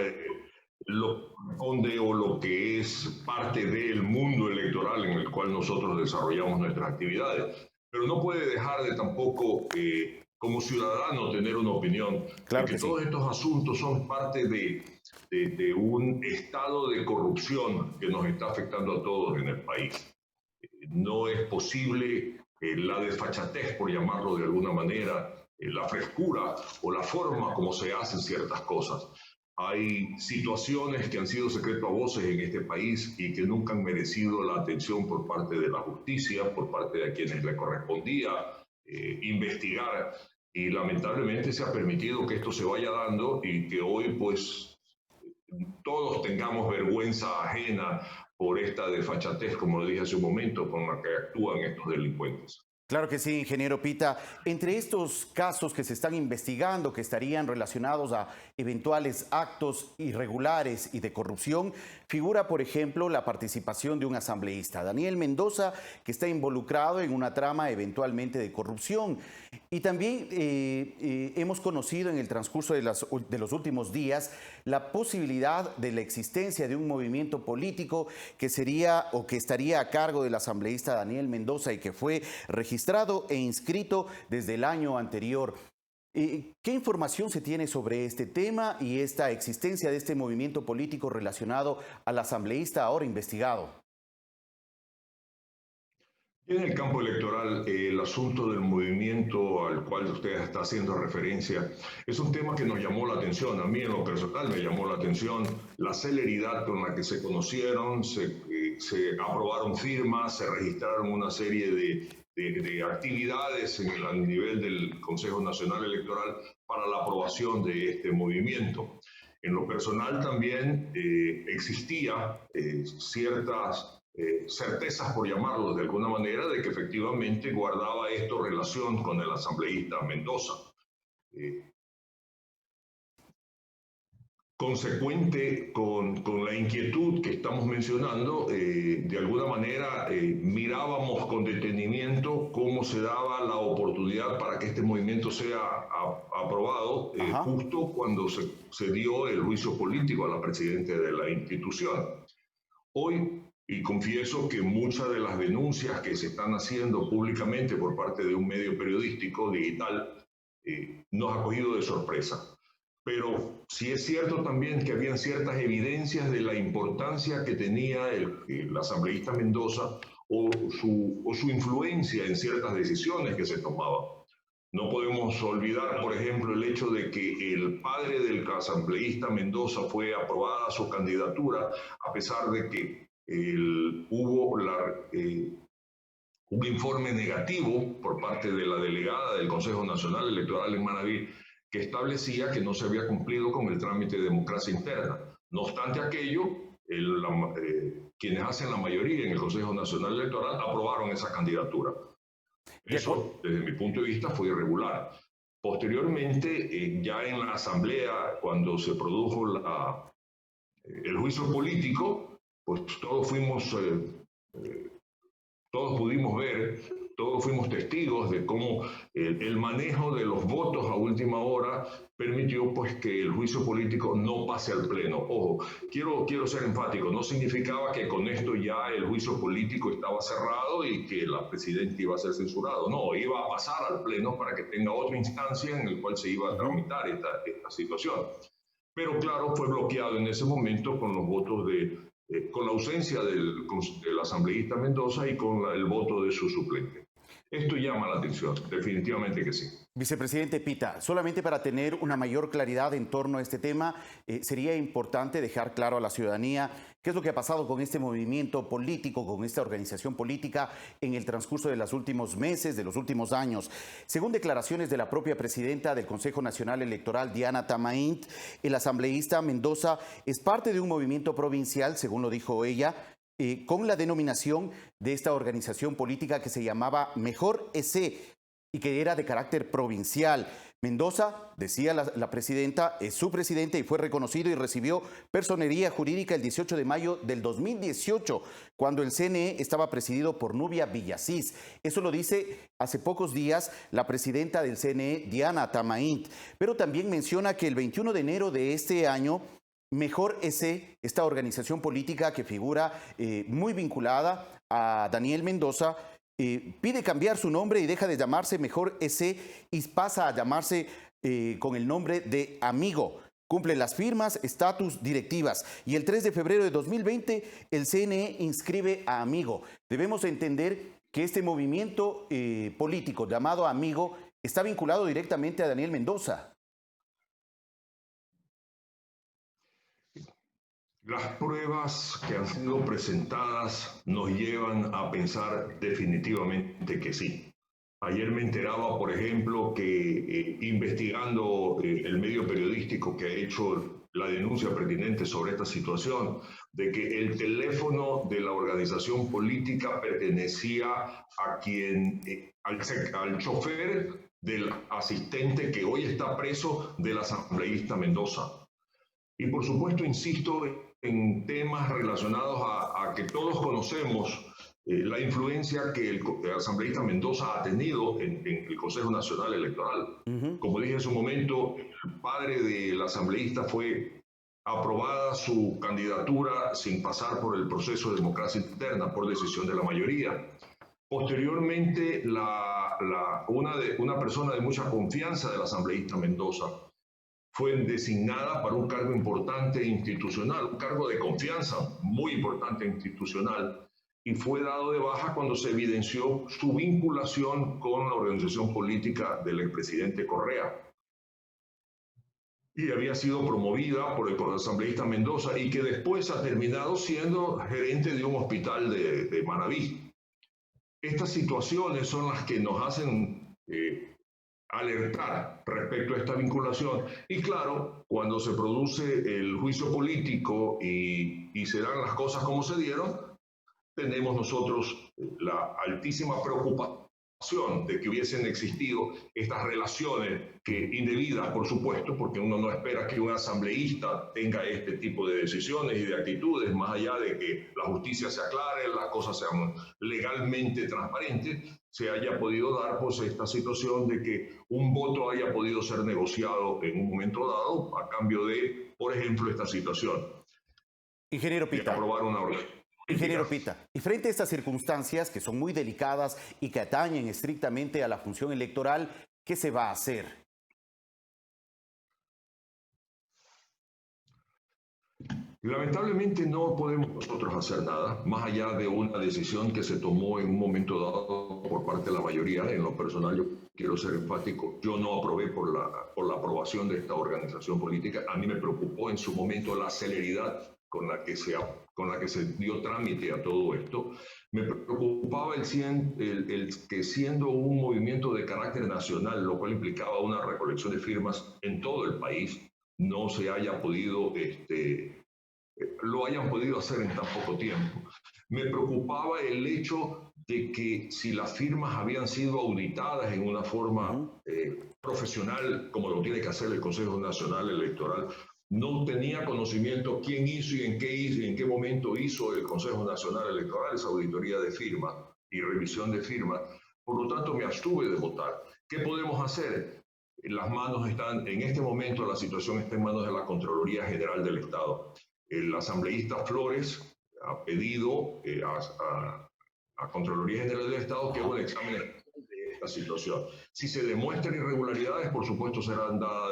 lo que corresponde o lo que es parte del mundo electoral en el cual nosotros desarrollamos nuestras actividades. Pero no puede dejar de tampoco, como ciudadano, tener una opinión. Claro que todos estos asuntos son parte de un estado de corrupción que nos está afectando a todos en el país. No es posible la desfachatez, por llamarlo de alguna manera, la frescura o la forma como se hacen ciertas cosas. Hay situaciones que han sido secreto a voces en este país y que nunca han merecido la atención por parte de la justicia, por parte de quienes le correspondía investigar. Y lamentablemente se ha permitido que esto se vaya dando y que hoy pues todos tengamos vergüenza ajena por esta desfachatez, como lo dije hace un momento, con la que actúan estos delincuentes. Claro que sí, ingeniero Pita. Entre estos casos que se están investigando, que estarían relacionados a eventuales actos irregulares y de corrupción, figura, por ejemplo, la participación de un asambleísta, Daniel Mendoza, que está involucrado en una trama eventualmente de corrupción. Y también hemos conocido en el transcurso de los últimos días la posibilidad de la existencia de un movimiento político que sería o que estaría a cargo del asambleísta Daniel Mendoza y que fue registrado e inscrito desde el año anterior. ¿Qué información se tiene sobre este tema y esta existencia de este movimiento político relacionado al asambleísta ahora investigado? En el campo electoral, el asunto del movimiento al cual usted está haciendo referencia es un tema que nos llamó la atención. A mí en lo personal me llamó la atención la celeridad con la que se conocieron, se aprobaron firmas, se registraron una serie de actividades a nivel del Consejo Nacional Electoral para la aprobación de este movimiento. En lo personal también existía ciertas certezas, por llamarlo de alguna manera, de que efectivamente guardaba esto relación con el asambleísta Mendoza. Consecuente con la inquietud que estamos mencionando, de alguna manera mirábamos con detenimiento cómo se daba la oportunidad para que este movimiento sea aprobado justo cuando se dio el juicio político a la presidenta de la institución. Hoy, y confieso que muchas de las denuncias que se están haciendo públicamente por parte de un medio periodístico digital nos ha cogido de sorpresa. Pero sí es cierto también que habían ciertas evidencias de la importancia que tenía el asambleísta Mendoza o su influencia en ciertas decisiones que se tomaban. No podemos olvidar, por ejemplo, el hecho de que el padre del asambleísta Mendoza fue aprobada su candidatura a pesar de que hubo un informe negativo por parte de la delegada del Consejo Nacional Electoral en Manabí que establecía que no se había cumplido con el trámite de democracia interna. No obstante aquello, quienes hacen la mayoría en el Consejo Nacional Electoral aprobaron esa candidatura. Eso, desde mi punto de vista, fue irregular. Posteriormente, ya en la Asamblea, cuando se produjo el juicio político, pues todos pudimos ver, todos fuimos testigos de cómo el manejo de los votos a última hora permitió pues que el juicio político no pase al pleno. Ojo, quiero ser enfático, no significaba que con esto ya el juicio político estaba cerrado y que la presidenta iba a ser censurado. No, iba a pasar al pleno para que tenga otra instancia en la cual se iba a tramitar esta situación. Pero claro, fue bloqueado en ese momento con los votos con la ausencia del asambleísta Mendoza y con el voto de su suplente. Esto llama la atención, definitivamente que sí. Vicepresidente Pita, solamente para tener una mayor claridad en torno a este tema, sería importante dejar claro a la ciudadanía qué es lo que ha pasado con este movimiento político, con esta organización política en el transcurso de los últimos meses, de los últimos años. Según declaraciones de la propia presidenta del Consejo Nacional Electoral, Diana Tamaint, el asambleísta Mendoza es parte de un movimiento provincial, según lo dijo ella, con la denominación de esta organización política que se llamaba Mejor EC y que era de carácter provincial. Mendoza, decía la presidenta, es su presidente y fue reconocido y recibió personería jurídica el 18 de mayo del 2018, cuando el CNE estaba presidido por Nubia Villasís. Eso lo dice hace pocos días la presidenta del CNE, Diana Tamaint. Pero también menciona que el 21 de enero de este año, Mejor EC, esta organización política que figura muy vinculada a Daniel Mendoza, pide cambiar su nombre y deja de llamarse Mejor EC y pasa a llamarse con el nombre de Amigo. Cumple las firmas, estatus, directivas. Y el 3 de febrero de 2020, el CNE inscribe a Amigo. Debemos entender que este movimiento político llamado Amigo está vinculado directamente a Daniel Mendoza. Las pruebas que han sido presentadas nos llevan a pensar definitivamente que sí. Ayer me enteraba, por ejemplo, que investigando el medio periodístico que ha hecho la denuncia pertinente sobre esta situación, de que el teléfono de la organización política pertenecía a al chofer del asistente que hoy está preso del asambleísta Mendoza. Y por supuesto, insisto en temas relacionados a que todos conocemos la influencia que el asambleísta Mendoza ha tenido en el Consejo Nacional Electoral. Como dije en su momento, el padre del asambleísta fue aprobada su candidatura sin pasar por el proceso de democracia interna por decisión de la mayoría. Posteriormente, una persona de mucha confianza del asambleísta Mendoza fue designada para un cargo importante institucional, un cargo de confianza muy importante institucional, y fue dado de baja cuando se evidenció su vinculación con la organización política del expresidente Correa. Y había sido promovida por el asambleísta Mendoza y que después ha terminado siendo gerente de un hospital de Manabí. Estas situaciones son las que nos hacen alertar respecto a esta vinculación. Y claro, cuando se produce el juicio político y se dan las cosas como se dieron, tenemos nosotros la altísima preocupación de que hubiesen existido estas relaciones indebidas, por supuesto, porque uno no espera que un asambleísta tenga este tipo de decisiones y de actitudes, más allá de que la justicia se aclare, las cosas sean legalmente transparentes, se haya podido dar pues esta situación de que un voto haya podido ser negociado en un momento dado a cambio de, por ejemplo, esta situación. Ingeniero Pita. Aprobar una orden. Ingeniero Pita, y frente a estas circunstancias que son muy delicadas y que atañen estrictamente a la función electoral, ¿qué se va a hacer? Lamentablemente no podemos nosotros hacer nada, más allá de una decisión que se tomó en un momento dado por parte de la mayoría. En lo personal, yo quiero ser enfático, yo no aprobé por la aprobación de esta organización política. A mí me preocupó en su momento la celeridad con la que se dio trámite a todo esto. Me preocupaba el que siendo un movimiento de carácter nacional, lo cual implicaba una recolección de firmas en todo el país, no se haya podido, lo hayan podido hacer en tan poco tiempo. Me preocupaba el hecho de que si las firmas habían sido auditadas en una forma profesional, como lo tiene que hacer el Consejo Nacional Electoral, no tenía conocimiento quién hizo y en qué momento hizo el Consejo Nacional Electoral esa auditoría de firmas y revisión de firmas. Por lo tanto, me abstuve de votar. ¿Qué podemos hacer? Las manos están, en este momento la situación está en manos de la Contraloría General del Estado. El asambleísta Flores ha pedido a Contraloría General del Estado que haga un examen de esta situación. Si se demuestran irregularidades, por supuesto será dada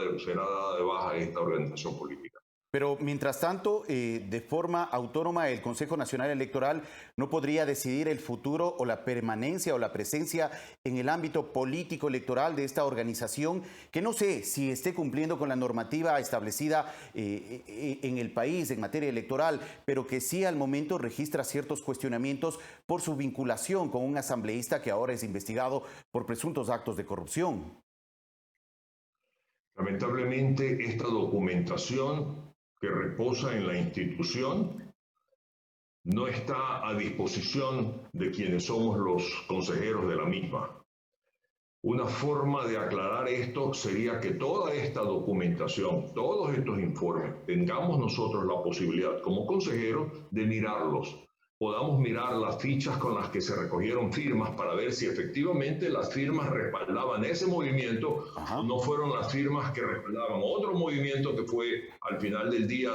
de baja esta organización política. Pero mientras tanto, de forma autónoma, el Consejo Nacional Electoral no podría decidir el futuro o la permanencia o la presencia en el ámbito político electoral de esta organización, que no sé si esté cumpliendo con la normativa establecida en el país en materia electoral, pero que sí al momento registra ciertos cuestionamientos por su vinculación con un asambleísta que ahora es investigado por presuntos actos de corrupción. Lamentablemente, esta documentación que reposa en la institución no está a disposición de quienes somos los consejeros de la misma. Una forma de aclarar esto sería que toda esta documentación, todos estos informes, tengamos nosotros la posibilidad como consejeros de mirarlos. Podamos mirar las fichas con las que se recogieron firmas para ver si efectivamente las firmas respaldaban ese movimiento o no fueron las firmas que respaldaban otro movimiento que fue al final del día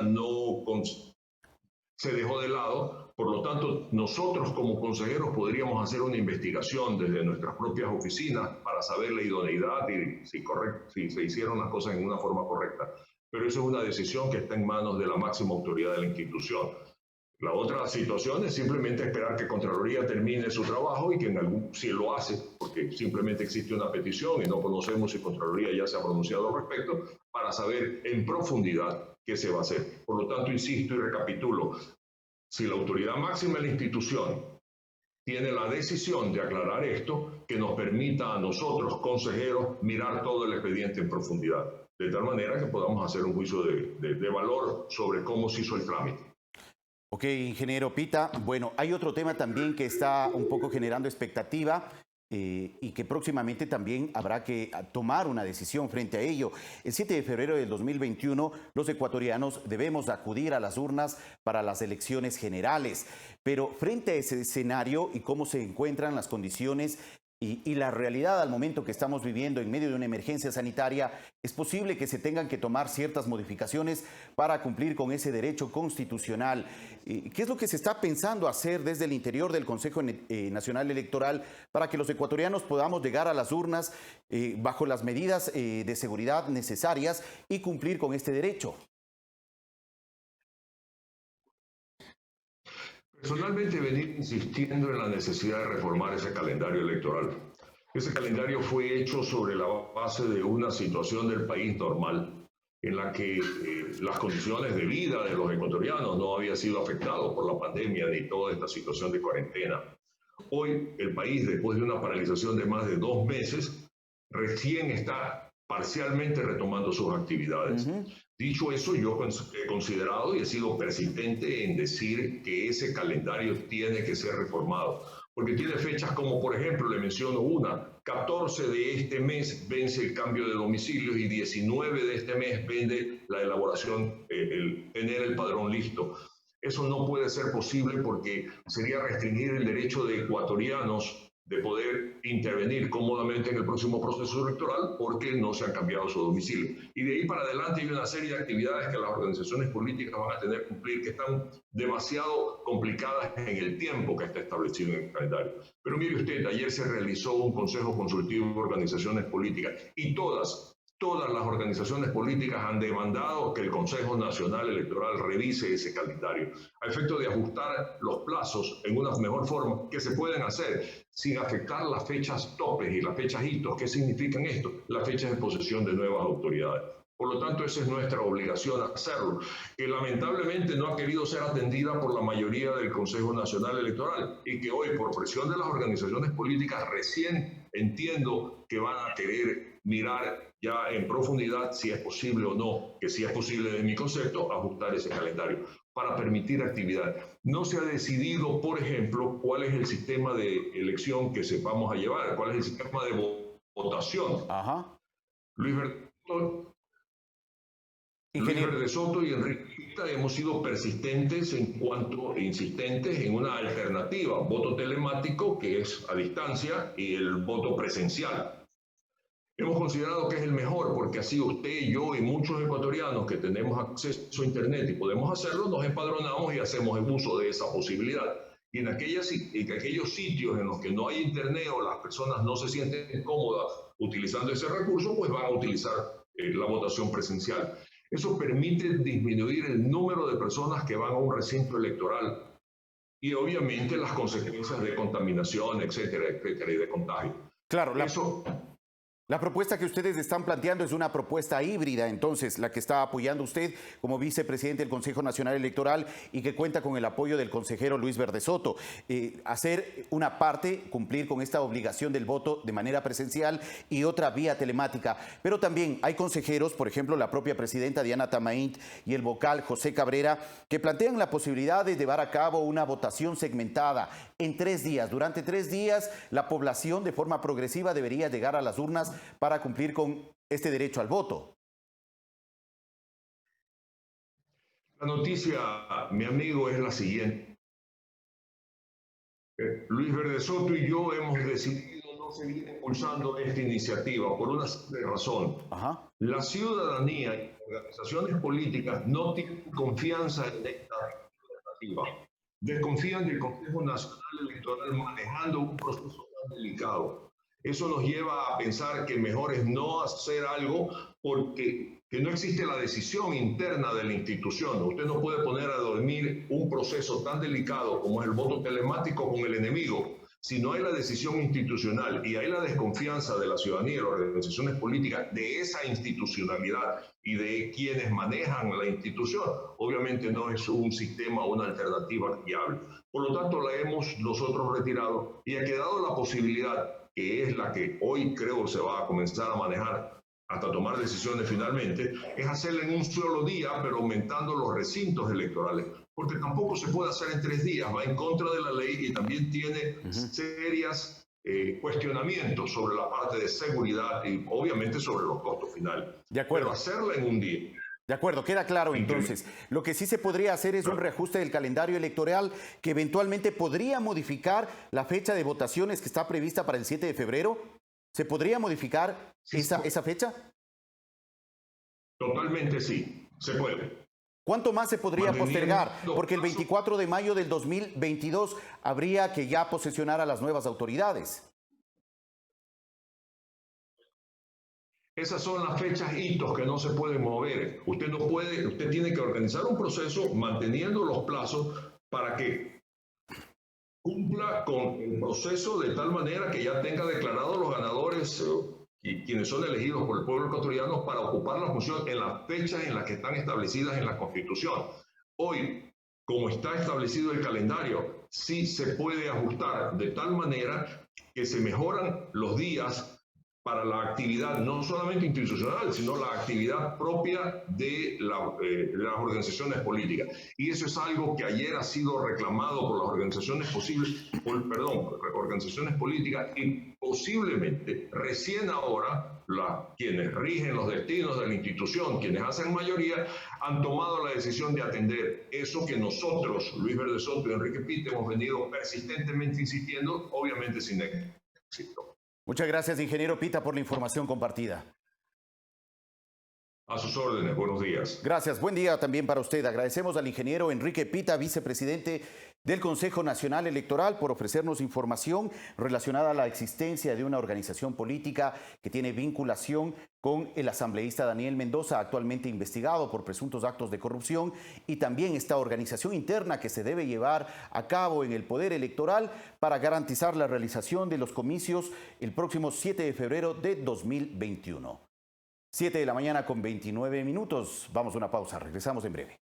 se dejó de lado. Por lo tanto, nosotros como consejeros podríamos hacer una investigación desde nuestras propias oficinas para saber la idoneidad y si se hicieron las cosas en una forma correcta. Pero eso es una decisión que está en manos de la máxima autoridad de la institución. La otra situación es simplemente esperar que Contraloría termine su trabajo y que si lo hace, porque simplemente existe una petición y no conocemos si Contraloría ya se ha pronunciado al respecto, para saber en profundidad qué se va a hacer. Por lo tanto, insisto y recapitulo, si la autoridad máxima de la institución tiene la decisión de aclarar esto, que nos permita a nosotros, consejeros, mirar todo el expediente en profundidad. de tal manera que podamos hacer un juicio de valor sobre cómo se hizo el trámite. Ok, ingeniero Pita. Bueno, hay otro tema también que está un poco generando expectativa y que próximamente también habrá que tomar una decisión frente a ello. El 7 de febrero del 2021, los ecuatorianos debemos acudir a las urnas para las elecciones generales. Pero frente a ese escenario y cómo se encuentran las condiciones y la realidad al momento que estamos viviendo en medio de una emergencia sanitaria, es posible que se tengan que tomar ciertas modificaciones para cumplir con ese derecho constitucional. ¿Qué es lo que se está pensando hacer desde el interior del Consejo Nacional Electoral para que los ecuatorianos podamos llegar a las urnas bajo las medidas de seguridad necesarias y cumplir con este derecho? Personalmente venir insistiendo en la necesidad de reformar ese calendario electoral. Ese calendario fue hecho sobre la base de una situación del país normal, en la que las condiciones de vida de los ecuatorianos no habían sido afectados por la pandemia ni toda esta situación de cuarentena. Hoy el país, después de una paralización de más de 2 meses, recién está parcialmente retomando sus actividades. Dicho eso, yo he considerado y he sido persistente en decir que ese calendario tiene que ser reformado, porque tiene fechas como, por ejemplo, le menciono una, 14 de este mes vence el cambio de domicilios y 19 de este mes vence la elaboración, tener el padrón listo. Eso no puede ser posible porque sería restringir el derecho de ecuatorianos de poder intervenir cómodamente en el próximo proceso electoral porque no se han cambiado su domicilio. Y de ahí para adelante hay una serie de actividades que las organizaciones políticas van a tener que cumplir que están demasiado complicadas en el tiempo que está establecido en el calendario. Pero mire usted, ayer se realizó un consejo consultivo de organizaciones políticas y todas las organizaciones políticas han demandado que el Consejo Nacional Electoral revise ese calendario a efecto de ajustar los plazos en una mejor forma que se pueden hacer sin afectar las fechas topes y las fechas hitos. ¿Qué significan esto? Las fechas de posesión de nuevas autoridades. Por lo tanto, esa es nuestra obligación hacerlo, que lamentablemente no ha querido ser atendida por la mayoría del Consejo Nacional Electoral y que hoy, por presión de las organizaciones políticas, recién entiendo que van a querer mirar ya en profundidad si es posible o no, que si es posible de mi concepto, ajustar ese calendario para permitir actividad. No se ha decidido, por ejemplo, cuál es el sistema de elección que vamos a llevar, cuál es el sistema de votación. Luis Verde Soto y Enrique Pita hemos sido persistentes insistentes en una alternativa, voto telemático, que es a distancia, y el voto presencial. Hemos considerado que es el mejor porque así usted, yo y muchos ecuatorianos que tenemos acceso a Internet y podemos hacerlo, nos empadronamos y hacemos el uso de esa posibilidad. Y en aquellos sitios en los que no hay Internet o las personas no se sienten cómodas utilizando ese recurso, pues van a utilizar la votación presencial. Eso permite disminuir el número de personas que van a un recinto electoral y obviamente las consecuencias de contaminación, etcétera, etcétera, y de contagio. Claro, la propuesta que ustedes están planteando es una propuesta híbrida, entonces, la que está apoyando usted como vicepresidente del Consejo Nacional Electoral y que cuenta con el apoyo del consejero Luis Verde Soto. Hacer una parte, cumplir con esta obligación del voto de manera presencial y otra vía telemática. Pero también hay consejeros, por ejemplo, la propia presidenta Diana Tamaint y el vocal José Cabrera, que plantean la posibilidad de llevar a cabo una votación segmentada en 3 días. Durante 3 días, la población de forma progresiva debería llegar a las urnas para cumplir con este derecho al voto. La noticia, mi amigo, es la siguiente. Luis Verde Soto y yo hemos decidido no seguir impulsando esta iniciativa por una simple razón. La ciudadanía y las organizaciones políticas no tienen confianza en esta iniciativa. Desconfían del Consejo Nacional Electoral manejando un proceso tan delicado. Eso nos lleva a pensar que mejor es no hacer algo porque no existe la decisión interna de la institución. Usted no puede poner a dormir un proceso tan delicado como es el voto telemático con el enemigo. Si no hay la decisión institucional y hay la desconfianza de la ciudadanía y las organizaciones políticas de esa institucionalidad y de quienes manejan la institución, obviamente no es un sistema o una alternativa viable. Por lo tanto, la hemos nosotros retirado y ha quedado la posibilidad, que es la que hoy creo se va a comenzar a manejar, hasta tomar decisiones finalmente, es hacerla en un solo día, pero aumentando los recintos electorales, porque tampoco se puede hacer en 3 días, va en contra de la ley y también tiene serias cuestionamientos sobre la parte de seguridad y obviamente sobre los costos finales. De acuerdo. Pero hacerla en un día. De acuerdo, queda claro entonces. Lo que sí se podría hacer es un reajuste del calendario electoral que eventualmente podría modificar la fecha de votaciones que está prevista para el 7 de febrero. ¿Se podría modificar esa fecha? Totalmente sí, se puede. ¿Cuánto más se podría postergar? Porque el 24 de mayo del 2022 habría que ya posesionar a las nuevas autoridades. Esas son las fechas hitos que no se pueden mover. Usted no puede, usted tiene que organizar un proceso manteniendo los plazos para que cumpla con el proceso de tal manera que ya tenga declarados los ganadores y quienes son elegidos por el pueblo ecuatoriano para ocupar la función en las fechas en las que están establecidas en la Constitución. Hoy, como está establecido el calendario, sí se puede ajustar de tal manera que se mejoran los días para la actividad no solamente institucional, sino la actividad propia de las organizaciones políticas. Y eso es algo que ayer ha sido reclamado por las organizaciones organizaciones políticas y posiblemente recién ahora quienes rigen los destinos de la institución, quienes hacen mayoría, han tomado la decisión de atender eso que nosotros, Luis Verde Soto y Enrique Pita, hemos venido persistentemente insistiendo, obviamente sin éxito. Muchas gracias, ingeniero Pita, por la información compartida. A sus órdenes, buenos días. Gracias, buen día también para usted. Agradecemos al ingeniero Enrique Pita, vicepresidente del Consejo Nacional Electoral, por ofrecernos información relacionada a la existencia de una organización política que tiene vinculación con el asambleísta Daniel Mendoza, actualmente investigado por presuntos actos de corrupción, y también esta organización interna que se debe llevar a cabo en el Poder Electoral para garantizar la realización de los comicios el próximo 7 de febrero de 2021. 7 de la mañana con 29 minutos. Vamos a una pausa, regresamos en breve.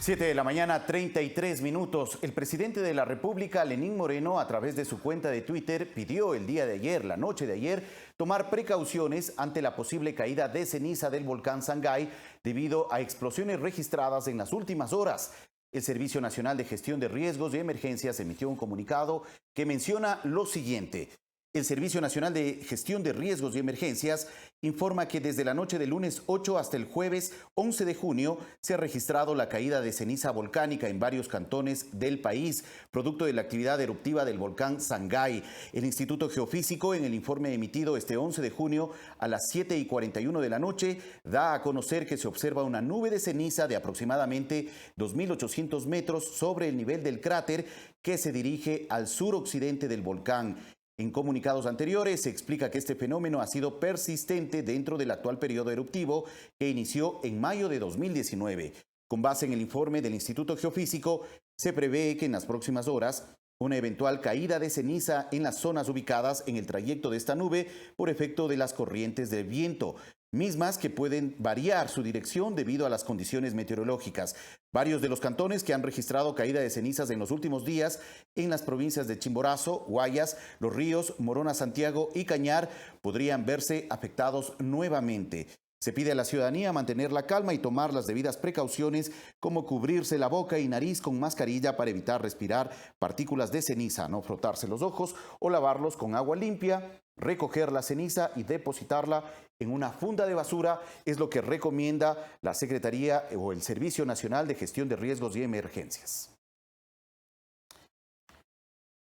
Siete de la mañana, 33 minutos. El presidente de la República, Lenín Moreno, a través de su cuenta de Twitter, pidió el día de ayer, la noche de ayer, tomar precauciones ante la posible caída de ceniza del volcán Sangay debido a explosiones registradas en las últimas horas. El Servicio Nacional de Gestión de Riesgos y Emergencias emitió un comunicado que menciona lo siguiente. El Servicio Nacional de Gestión de Riesgos y Emergencias informa que desde la noche del lunes 8 hasta el jueves 11 de junio se ha registrado la caída de ceniza volcánica en varios cantones del país, producto de la actividad eruptiva del volcán Sangay. El Instituto Geofísico, en el informe emitido este 11 de junio a las 7:41 de la noche, da a conocer que se observa una nube de ceniza de aproximadamente 2.800 metros sobre el nivel del cráter que se dirige al suroccidente del volcán. En comunicados anteriores se explica que este fenómeno ha sido persistente dentro del actual periodo eruptivo que inició en mayo de 2019. Con base en el informe del Instituto Geofísico, se prevé que en las próximas horas una eventual caída de ceniza en las zonas ubicadas en el trayecto de esta nube por efecto de las corrientes del viento, mismas que pueden variar su dirección debido a las condiciones meteorológicas. Varios de los cantones que han registrado caída de cenizas en los últimos días en las provincias de Chimborazo, Guayas, Los Ríos, Morona, Santiago y Cañar podrían verse afectados nuevamente. Se pide a la ciudadanía mantener la calma y tomar las debidas precauciones, como cubrirse la boca y nariz con mascarilla para evitar respirar partículas de ceniza, no frotarse los ojos o lavarlos con agua limpia, recoger la ceniza y depositarla en una funda de basura, es lo que recomienda la Secretaría o el Servicio Nacional de Gestión de Riesgos y Emergencias.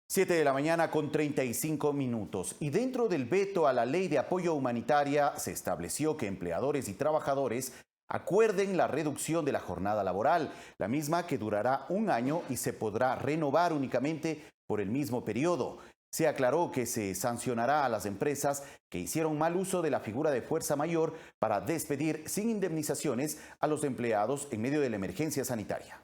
7 de la mañana con 35 minutos. Y dentro del veto a la ley de apoyo humanitaria se estableció que empleadores y trabajadores acuerden la reducción de la jornada laboral, la misma que durará 1 año y se podrá renovar únicamente por el mismo periodo. Se aclaró que se sancionará a las empresas que hicieron mal uso de la figura de fuerza mayor para despedir sin indemnizaciones a los empleados en medio de la emergencia sanitaria.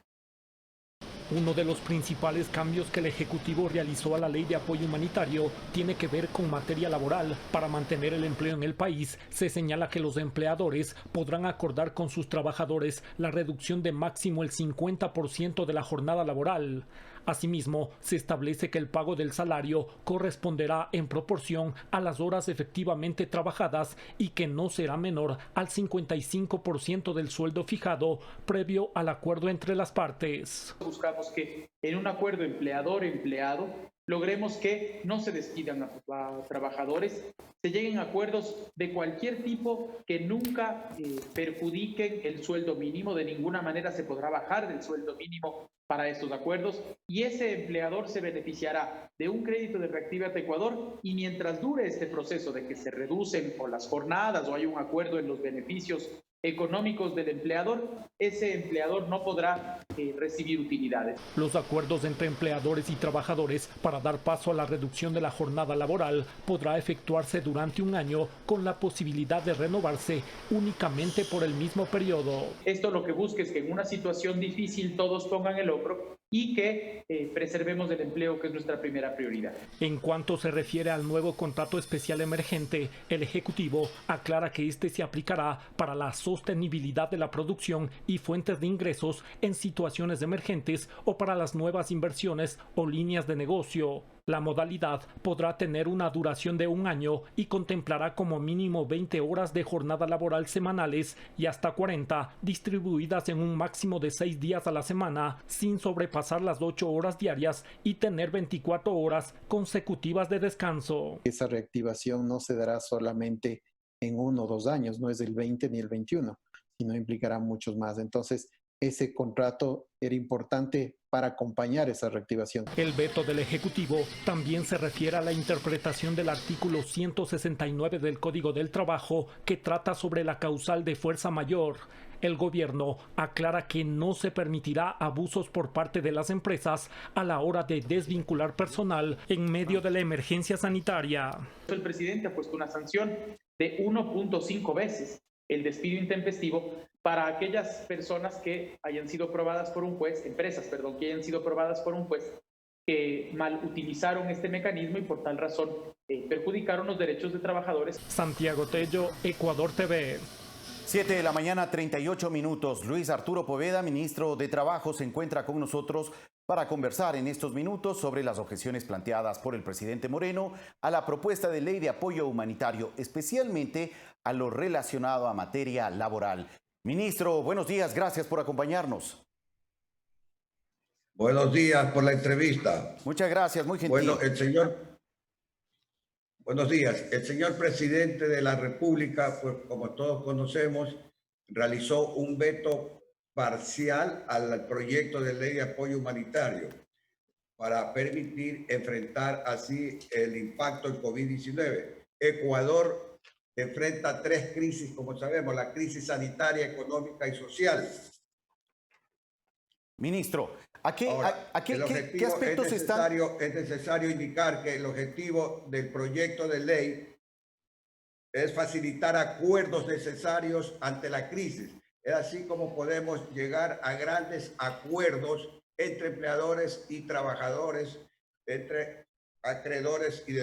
Uno de los principales cambios que el Ejecutivo realizó a la Ley de Apoyo Humanitario tiene que ver con materia laboral. Para mantener el empleo en el país, se señala que los empleadores podrán acordar con sus trabajadores la reducción de máximo el 50% de la jornada laboral. Asimismo, se establece que el pago del salario corresponderá en proporción a las horas efectivamente trabajadas y que no será menor al 55% del sueldo fijado previo al acuerdo entre las partes. Buscamos que en un acuerdo empleador-empleado logremos que no se despidan a trabajadores, se lleguen a acuerdos de cualquier tipo que nunca perjudiquen el sueldo mínimo. De ninguna manera se podrá bajar del sueldo mínimo para estos acuerdos, y ese empleador se beneficiará de un crédito de Reactívate Ecuador, y mientras dure este proceso de que se reducen o las jornadas o hay un acuerdo en los beneficios económicos del empleador, ese empleador no podrá recibir utilidades. Los acuerdos entre empleadores y trabajadores para dar paso a la reducción de la jornada laboral podrá efectuarse durante un año con la posibilidad de renovarse únicamente por el mismo periodo. Esto lo que busca es que en una situación difícil todos pongan el hombro y que preservemos el empleo, que es nuestra primera prioridad. En cuanto se refiere al nuevo contrato especial emergente, el Ejecutivo aclara que este se aplicará para la sostenibilidad de la producción y fuentes de ingresos en situaciones emergentes o para las nuevas inversiones o líneas de negocio. La modalidad podrá tener una duración de un año y contemplará como mínimo 20 horas de jornada laboral semanales y hasta 40 distribuidas en un máximo de 6 días a la semana, sin sobrepasar las 8 horas diarias y tener 24 horas consecutivas de descanso. Esa reactivación no se dará solamente en 1 o 2 años, no es del 20 ni el 21, sino implicará muchos más. Entonces, ese contrato era importante para acompañar esa reactivación. El veto del Ejecutivo también se refiere a la interpretación del artículo 169 del Código del Trabajo, que trata sobre la causal de fuerza mayor. El gobierno aclara que no se permitirá abusos por parte de las empresas a la hora de desvincular personal en medio de la emergencia sanitaria. El presidente ha puesto una sanción de 1.5 veces el despido intempestivo para aquellas personas que hayan sido probadas por un juez, que hayan sido probadas por un juez, que mal utilizaron este mecanismo y por tal razón perjudicaron los derechos de trabajadores. Santiago Tello, Ecuador TV. 7 de la mañana, 38 minutos. Luis Arturo Poveda, ministro de Trabajo, se encuentra con nosotros para conversar en estos minutos sobre las objeciones planteadas por el presidente Moreno a la propuesta de ley de apoyo humanitario, especialmente a lo relacionado a materia laboral. Ministro, buenos días, gracias por acompañarnos. Buenos días por la entrevista. Muchas gracias, muy gentil. Bueno, buenos días. El señor presidente de la República, pues como todos conocemos, realizó un veto parcial al proyecto de ley de apoyo humanitario para permitir enfrentar así el impacto del COVID-19. Ecuador enfrenta 3 crisis, como sabemos, la crisis sanitaria, económica y social. Ministro, ¿qué aspectos Es necesario indicar que el objetivo del proyecto de ley es facilitar acuerdos necesarios ante la crisis. Es así como podemos llegar a grandes acuerdos entre empleadores y trabajadores, entre acreedores y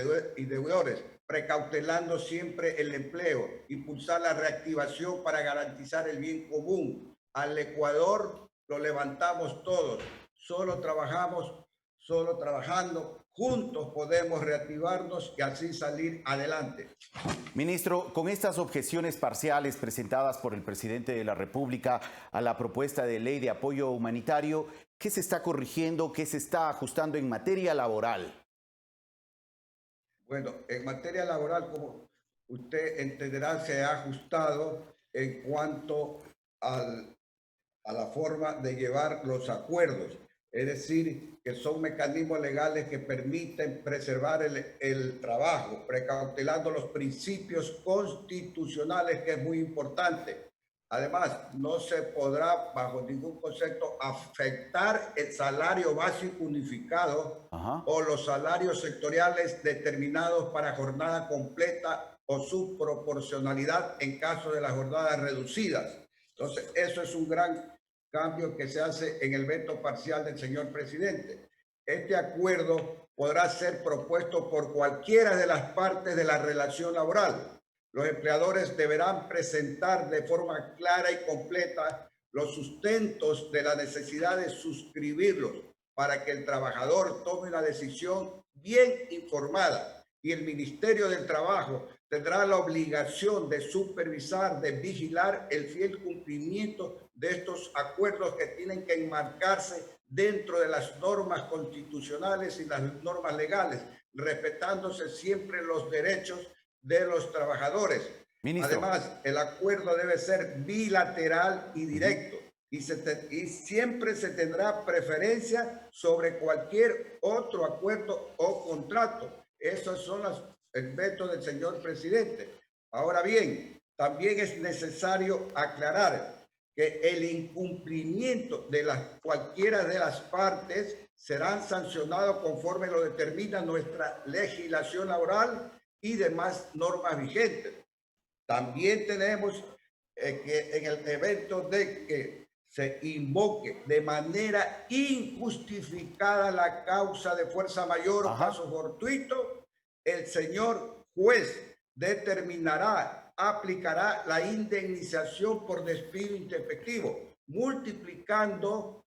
deudores, precautelando siempre el empleo, impulsar la reactivación para garantizar el bien común. Al Ecuador lo levantamos todos, solo trabajando, juntos podemos reactivarnos y así salir adelante. Ministro, con estas objeciones parciales presentadas por el presidente de la República a la propuesta de ley de apoyo humanitario, ¿qué se está corrigiendo, qué se está ajustando en materia laboral? Bueno, en materia laboral, como usted entenderá, se ha ajustado en cuanto a la forma de llevar los acuerdos. Es decir, que son mecanismos legales que permiten preservar el trabajo, precautelando los principios constitucionales, que es muy importante. Además, no se podrá bajo ningún concepto afectar el salario básico unificado o los salarios sectoriales determinados para jornada completa o su proporcionalidad en caso de las jornadas reducidas. Entonces, eso es un gran cambio que se hace en el veto parcial del señor presidente. Este acuerdo podrá ser propuesto por cualquiera de las partes de la relación laboral. Los empleadores deberán presentar de forma clara y completa los sustentos de la necesidad de suscribirlos para que el trabajador tome una decisión bien informada, y el Ministerio del Trabajo tendrá la obligación de supervisar, de vigilar el fiel cumplimiento de estos acuerdos que tienen que enmarcarse dentro de las normas constitucionales y las normas legales, respetándose siempre los derechos de los trabajadores. Ministro. Además, el acuerdo debe ser bilateral y directo, y siempre se tendrá preferencia sobre cualquier otro acuerdo o contrato. Esos son el veto del señor presidente. Ahora bien, también es necesario aclarar que el incumplimiento de cualquiera de las partes serán sancionados conforme lo determina nuestra legislación laboral y demás normas vigentes. También tenemos que en el evento de que se invoque de manera injustificada la causa de fuerza mayor o caso fortuito, el señor juez aplicará la indemnización por despido intempestivo, multiplicando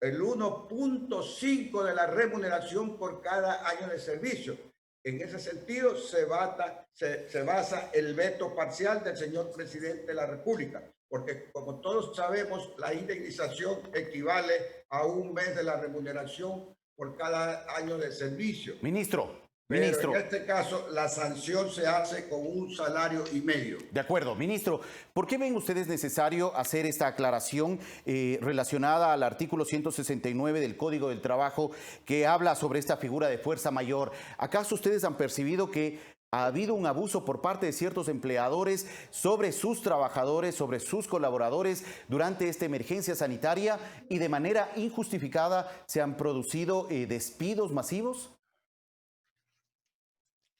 el 1.5 de la remuneración por cada año de servicio. En ese sentido se basa el veto parcial del señor presidente de la República, porque como todos sabemos, la indemnización equivale a un mes de la remuneración por cada año de servicio. Ministro. Pero en este caso, la sanción se hace con un salario y medio. De acuerdo. Ministro, ¿por qué ven ustedes necesario hacer esta aclaración relacionada al artículo 169 del Código del Trabajo que habla sobre esta figura de fuerza mayor? ¿Acaso ustedes han percibido que ha habido un abuso por parte de ciertos empleadores sobre sus trabajadores, sobre sus colaboradores durante esta emergencia sanitaria y de manera injustificada se han producido despidos masivos?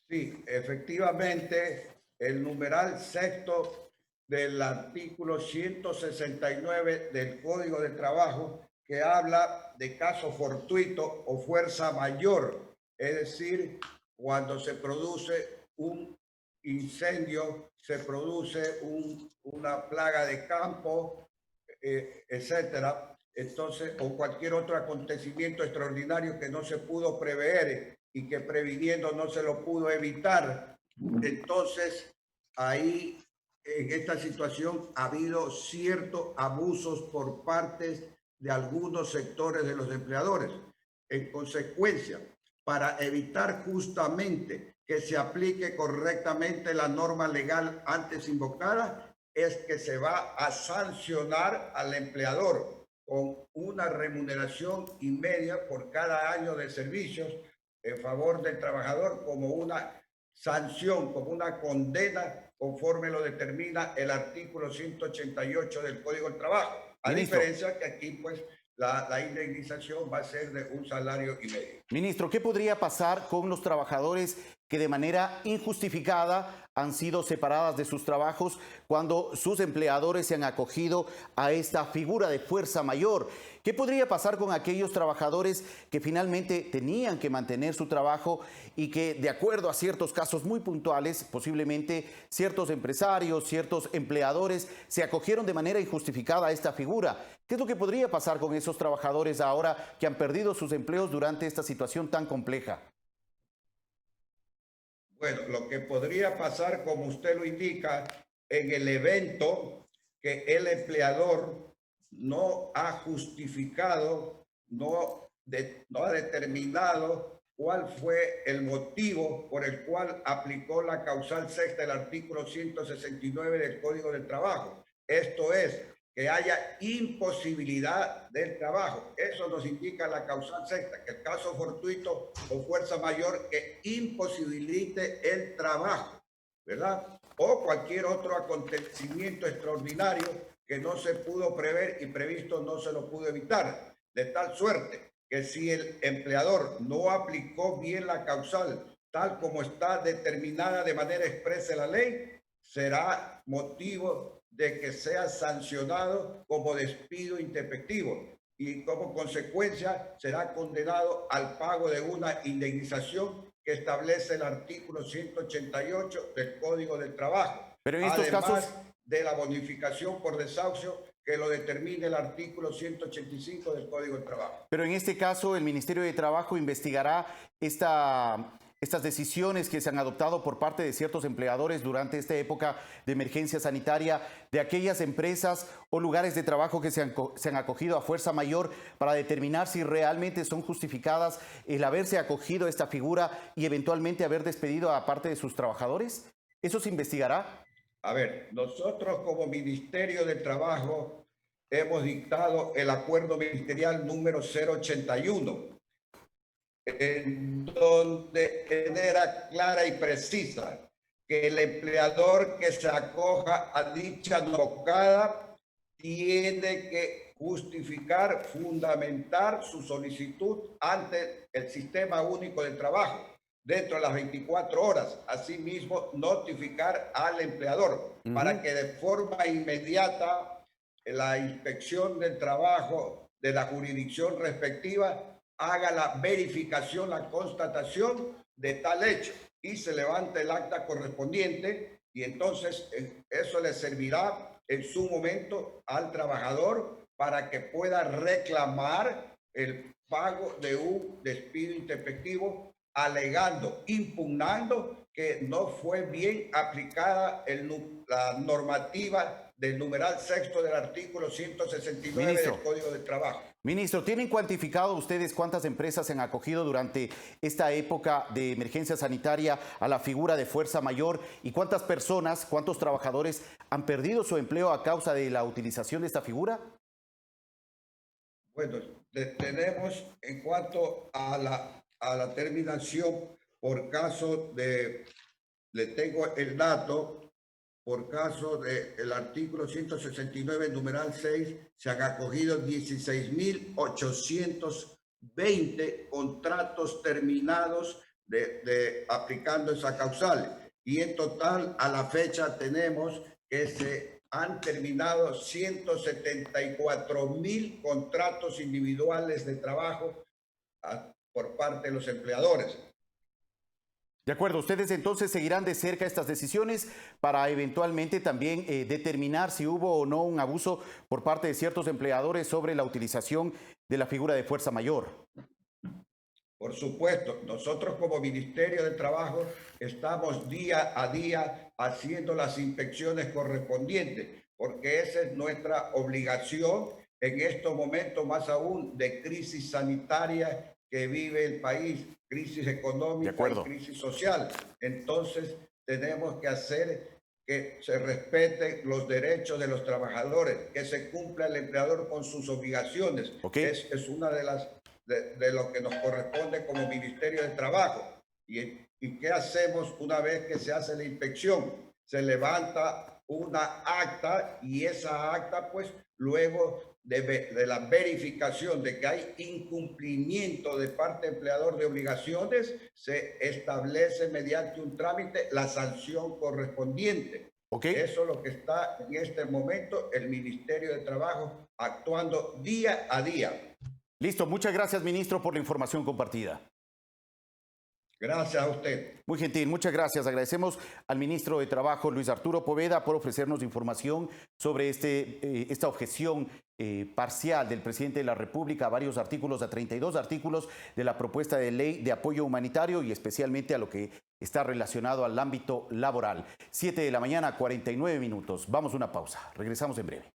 Sí, efectivamente, el numeral sexto del artículo 169 del Código de Trabajo, que habla de caso fortuito o fuerza mayor, es decir, cuando se produce un incendio, se produce una plaga de campo, etcétera, entonces, o cualquier otro acontecimiento extraordinario que no se pudo prever y que previniendo no se lo pudo evitar. Entonces, ahí en esta situación ha habido ciertos abusos por parte de algunos sectores de los empleadores. En consecuencia, para evitar justamente que se aplique correctamente la norma legal antes invocada, es que se va a sancionar al empleador con una remuneración y media por cada año de servicios en favor del trabajador, como una sanción, como una condena, conforme lo determina el artículo 188 del Código del Trabajo. A diferencia que aquí, pues, la indemnización va a ser de un salario y medio. Ministro, ¿qué podría pasar con los trabajadores que de manera injustificada han sido separadas de sus trabajos cuando sus empleadores se han acogido a esta figura de fuerza mayor? ¿Qué podría pasar con aquellos trabajadores que finalmente tenían que mantener su trabajo y que, de acuerdo a ciertos casos muy puntuales, posiblemente ciertos empresarios, ciertos empleadores se acogieron de manera injustificada a esta figura? ¿Qué es lo que podría pasar con esos trabajadores ahora que han perdido sus empleos durante esta situación tan compleja? Bueno, lo que podría pasar, como usted lo indica, en el evento que el empleador no ha justificado, no ha determinado cuál fue el motivo por el cual aplicó la causal sexta del artículo 169 del Código del Trabajo. Esto es, que haya imposibilidad del trabajo. Eso nos indica la causal sexta, que el caso fortuito o fuerza mayor que imposibilite el trabajo, ¿verdad? O cualquier otro acontecimiento extraordinario que no se pudo prever y previsto no se lo pudo evitar. De tal suerte que si el empleador no aplicó bien la causal, tal como está determinada de manera expresa en la ley, será motivo de que sea sancionado como despido intempestivo y como consecuencia será condenado al pago de una indemnización que establece el artículo 188 del Código del Trabajo. Pero en estos además casos de la bonificación por desahucio que lo determine el artículo 185 del Código del Trabajo. Pero en este caso, el Ministerio de Trabajo investigará estas decisiones que se han adoptado por parte de ciertos empleadores durante esta época de emergencia sanitaria, de aquellas empresas o lugares de trabajo que se han acogido a fuerza mayor, para determinar si realmente son justificadas el haberse acogido a esta figura y eventualmente haber despedido a parte de sus trabajadores. ¿Eso se investigará? A ver, nosotros como Ministerio de Trabajo hemos dictado el acuerdo ministerial número 081, en donde genera clara y precisa que el empleador que se acoja a dicha convocada tiene que justificar, fundamentar su solicitud ante el Sistema Único de Trabajo dentro de las 24 horas. Asimismo, notificar al empleador para que de forma inmediata la inspección del trabajo de la jurisdicción respectiva haga la verificación, la constatación de tal hecho y se levante el acta correspondiente, y entonces eso le servirá en su momento al trabajador para que pueda reclamar el pago de un despido intempestivo, alegando, impugnando que no fue bien aplicada la normativa del numeral sexto del artículo 169 del Código del Trabajo. Ministro, ¿tienen cuantificado ustedes cuántas empresas se han acogido durante esta época de emergencia sanitaria a la figura de fuerza mayor y cuántas personas, cuántos trabajadores han perdido su empleo a causa de la utilización de esta figura? Bueno, tenemos en cuanto a la terminación por caso de, le tengo el dato, por caso del artículo 169, numeral 6, se han acogido 16.820 contratos terminados aplicando esa causal. Y en total, a la fecha, tenemos que se han terminado 174.000 contratos individuales de trabajo por parte de los empleadores. De acuerdo, ustedes entonces seguirán de cerca estas decisiones para eventualmente también determinar si hubo o no un abuso por parte de ciertos empleadores sobre la utilización de la figura de fuerza mayor. Por supuesto, nosotros como Ministerio de Trabajo estamos día a día haciendo las inspecciones correspondientes, porque esa es nuestra obligación en estos momentos, más aún de crisis sanitaria que vive el país, crisis económica y crisis social. Entonces tenemos que hacer que se respeten los derechos de los trabajadores, que se cumpla el empleador con sus obligaciones. Es una de las de lo que nos corresponde como Ministerio de Trabajo. ¿Y qué hacemos una vez que se hace la inspección? Se levanta una acta y esa acta, pues, luego de la verificación de que hay incumplimiento de parte del empleador de obligaciones, se establece mediante un trámite la sanción correspondiente. Eso es lo que está en este momento el Ministerio de Trabajo actuando día a día. Listo, muchas gracias, ministro, por la información compartida. Gracias a usted. Muy gentil, muchas gracias. Agradecemos al ministro de Trabajo, Luis Arturo Poveda, por ofrecernos información sobre esta objeción parcial del presidente de la República a varios artículos, a 32 artículos de la propuesta de ley de apoyo humanitario y especialmente a lo que está relacionado al ámbito laboral. 7 de la mañana, 49 minutos. Vamos a una pausa. Regresamos en breve.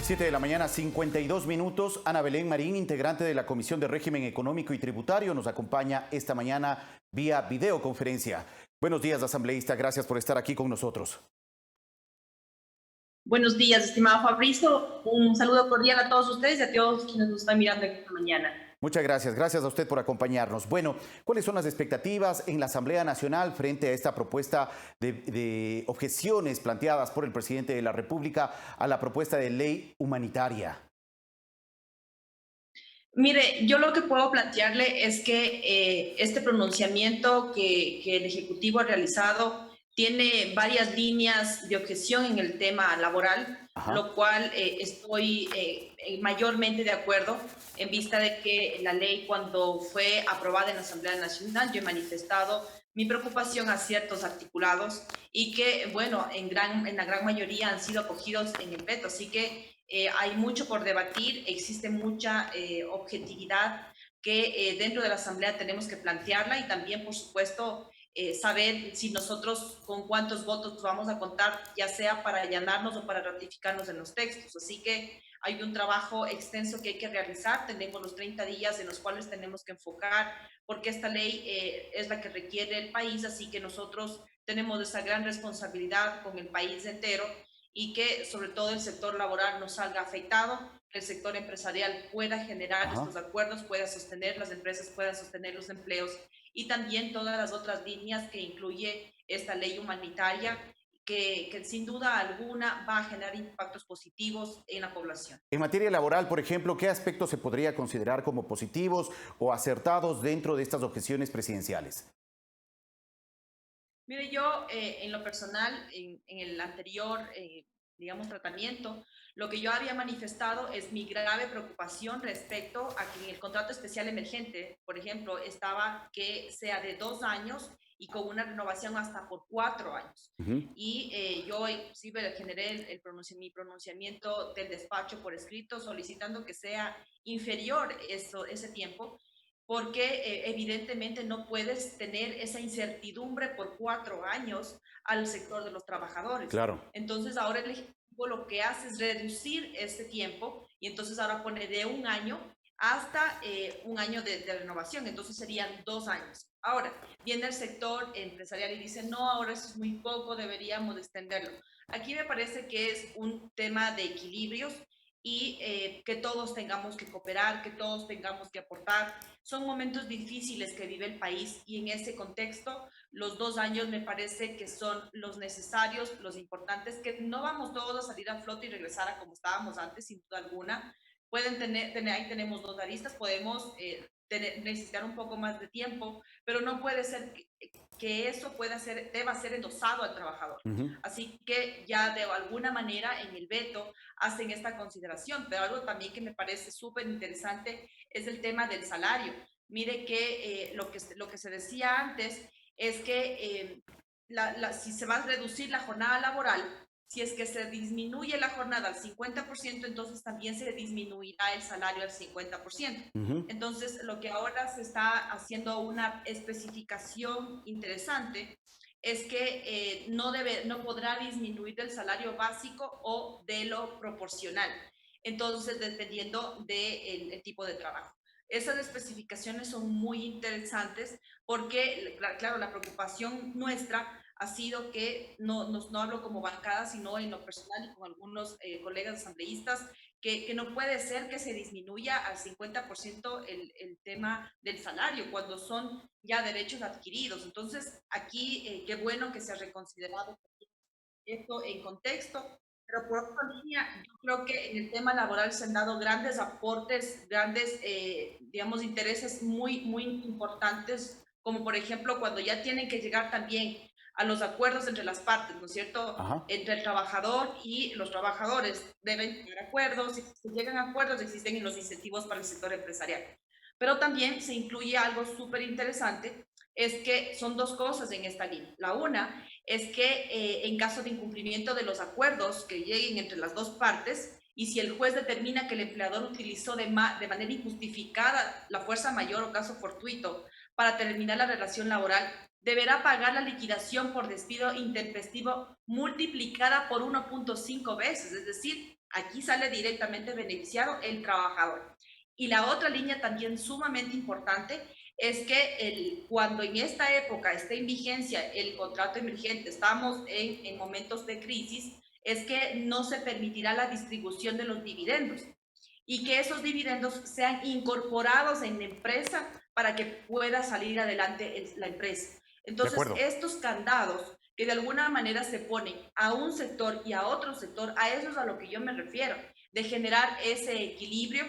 7 de la mañana, 52 minutos. Ana Belén Marín, integrante de la Comisión de Régimen Económico y Tributario, nos acompaña esta mañana vía videoconferencia. Buenos días, asambleísta. Gracias por estar aquí con nosotros. Buenos días, estimado Fabrizio. Un saludo cordial a todos ustedes y a todos quienes nos están mirando esta mañana. Muchas gracias. Gracias a usted por acompañarnos. Bueno, ¿cuáles son las expectativas en la Asamblea Nacional frente a esta propuesta de objeciones planteadas por el presidente de la República a la propuesta de ley humanitaria? Mire, yo lo que puedo plantearle es que este pronunciamiento que el Ejecutivo ha realizado tiene varias líneas de objeción en el tema laboral, lo cual estoy mayormente de acuerdo en vista de que la ley, cuando fue aprobada en la Asamblea Nacional, yo he manifestado mi preocupación a ciertos articulados y que, bueno, en la gran mayoría han sido acogidos en el veto. Así que hay mucho por debatir, existe mucha objetividad que dentro de la Asamblea tenemos que plantearla y también, por supuesto, saber si nosotros con cuántos votos vamos a contar, ya sea para allanarnos o para ratificarnos en los textos. Así que hay un trabajo extenso que hay que realizar. Tenemos los 30 días en los cuales tenemos que enfocar, porque esta ley es la que requiere el país, así que nosotros tenemos esa gran responsabilidad con el país entero y que sobre todo el sector laboral no salga afectado, que el sector empresarial pueda generar estos acuerdos, pueda sostener las empresas, pueda sostener los empleos y también todas las otras líneas que incluye esta ley humanitaria que sin duda alguna va a generar impactos positivos en la población. En materia laboral, por ejemplo, ¿qué aspectos se podría considerar como positivos o acertados dentro de estas objeciones presidenciales? Mire, yo en lo personal, en el anterior, digamos, tratamiento, lo que yo había manifestado es mi grave preocupación respecto a que en el contrato especial emergente, por ejemplo, estaba que sea de 2 años y con una renovación hasta por 4 años. Y yo inclusive generé mi pronunciamiento del despacho por escrito solicitando que sea inferior ese tiempo, porque evidentemente no puedes tener esa incertidumbre por 4 años al sector de los trabajadores. Claro. Entonces ahora el Ejecutivo lo que hace es reducir este tiempo y entonces ahora pone de 1 año hasta 1 año de renovación, entonces serían 2 años. Ahora, viene el sector empresarial y dice, no, ahora eso es muy poco, deberíamos extenderlo. Aquí me parece que es un tema de equilibrios y que todos tengamos que cooperar, que todos tengamos que aportar. Son momentos difíciles que vive el país y en ese contexto los 2 años me parece que son los necesarios, los importantes, que no vamos todos a salir a flote y regresar a como estábamos antes, sin duda alguna. Pueden ahí tenemos 2 aristas, podemos necesitar un poco más de tiempo, pero no puede ser que eso deba ser endosado al trabajador. Así que ya de alguna manera en el veto hacen esta consideración, pero algo también que me parece súper interesante es el tema del salario. Mire que lo que se decía antes es que si se va a reducir la jornada laboral, si es que se disminuye la jornada al 50%, entonces también se disminuirá el salario al 50%. Entonces, lo que ahora se está haciendo una especificación interesante es que no podrá disminuir del salario básico o de lo proporcional. Entonces, dependiendo del tipo de trabajo. Esas especificaciones son muy interesantes porque, claro, la preocupación nuestra ha sido que, no hablo como bancada, sino en lo personal y con algunos colegas asambleístas, que no puede ser que se disminuya al 50% el tema del salario, cuando son ya derechos adquiridos. Entonces, aquí, qué bueno que se ha reconsiderado esto en contexto, pero por otra línea, yo creo que en el tema laboral se han dado grandes aportes, grandes, digamos, intereses muy, muy importantes, como por ejemplo, cuando ya tienen que llegar también a los acuerdos entre las partes, ¿no es cierto? Entre el trabajador y los trabajadores deben tener acuerdos, y si llegan a acuerdos existen los incentivos para el sector empresarial. Pero también se incluye algo súper interesante, es que son 2 cosas en esta línea. La una es que en caso de incumplimiento de los acuerdos que lleguen entre las 2 partes, y si el juez determina que el empleador utilizó de manera injustificada la fuerza mayor o caso fortuito para terminar la relación laboral, deberá pagar la liquidación por despido intempestivo multiplicada por 1.5 veces, es decir, aquí sale directamente beneficiado el trabajador. Y la otra línea también sumamente importante es que cuando en esta época esté en vigencia el contrato emergente, estamos en momentos de crisis, es que no se permitirá la distribución de los dividendos y que esos dividendos sean incorporados en la empresa para que pueda salir adelante la empresa. Entonces, estos candados que de alguna manera se ponen a un sector y a otro sector, a eso es a lo que yo me refiero, de generar ese equilibrio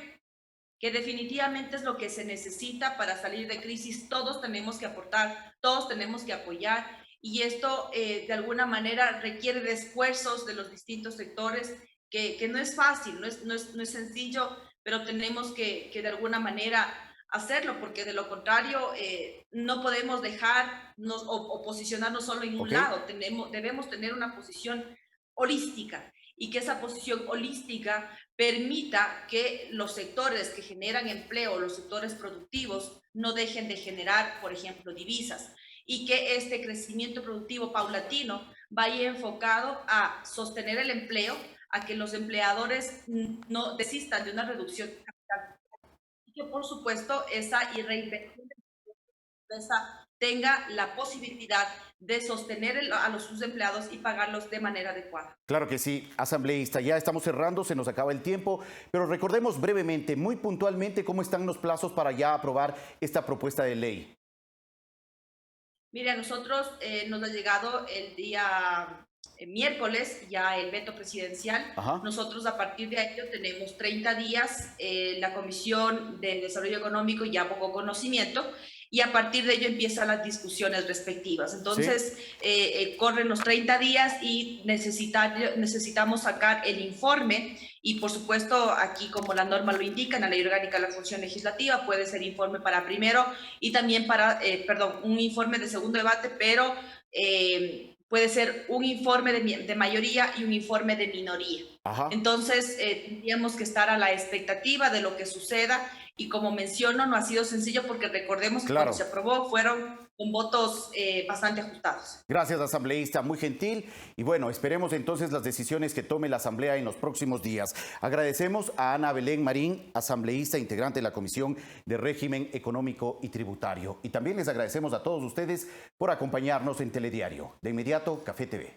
que definitivamente es lo que se necesita para salir de crisis. Todos tenemos que aportar, todos tenemos que apoyar, y esto de alguna manera requiere de esfuerzos de los distintos sectores, que no es fácil, no es sencillo, pero tenemos que de alguna manera hacerlo, porque de lo contrario no podemos dejarnos o posicionarnos solo en un lado. Debemos tener una posición holística, y que esa posición holística permita que los sectores que generan empleo, los sectores productivos, no dejen de generar, por ejemplo, divisas, y que este crecimiento productivo paulatino vaya enfocado a sostener el empleo, a que los empleadores no desistan de una reducción de capital, y que por supuesto esa reinversión de la empresa tenga la posibilidad de sostener a sus empleados y pagarlos de manera adecuada. Claro que sí, asambleísta. Ya estamos cerrando, se nos acaba el tiempo, pero recordemos brevemente, muy puntualmente, cómo están los plazos para ya aprobar esta propuesta de ley. Mire, a nosotros nos ha llegado el día miércoles ya el veto presidencial. Ajá. Nosotros a partir de ello tenemos 30 días, la Comisión de Desarrollo Económico ya abogó conocimiento, y a partir de ello empiezan las discusiones respectivas. Entonces, corren los 30 días y necesitamos sacar el informe, y por supuesto aquí, como la norma lo indica, en la Ley Orgánica de la Función Legislativa puede ser informe para primero y también para, un informe de segundo debate, pero puede ser un informe de mayoría y un informe de minoría. Ajá. Entonces, tendríamos que estar a la expectativa de lo que suceda, y como menciono, no ha sido sencillo, porque recordemos que cuando se aprobó fueron con votos bastante ajustados. Gracias, asambleísta, muy gentil. Y bueno, esperemos entonces las decisiones que tome la Asamblea en los próximos días. Agradecemos a Ana Belén Marín, asambleísta, integrante de la Comisión de Régimen Económico y Tributario. Y también les agradecemos a todos ustedes por acompañarnos en Telediario. De inmediato, Café TV.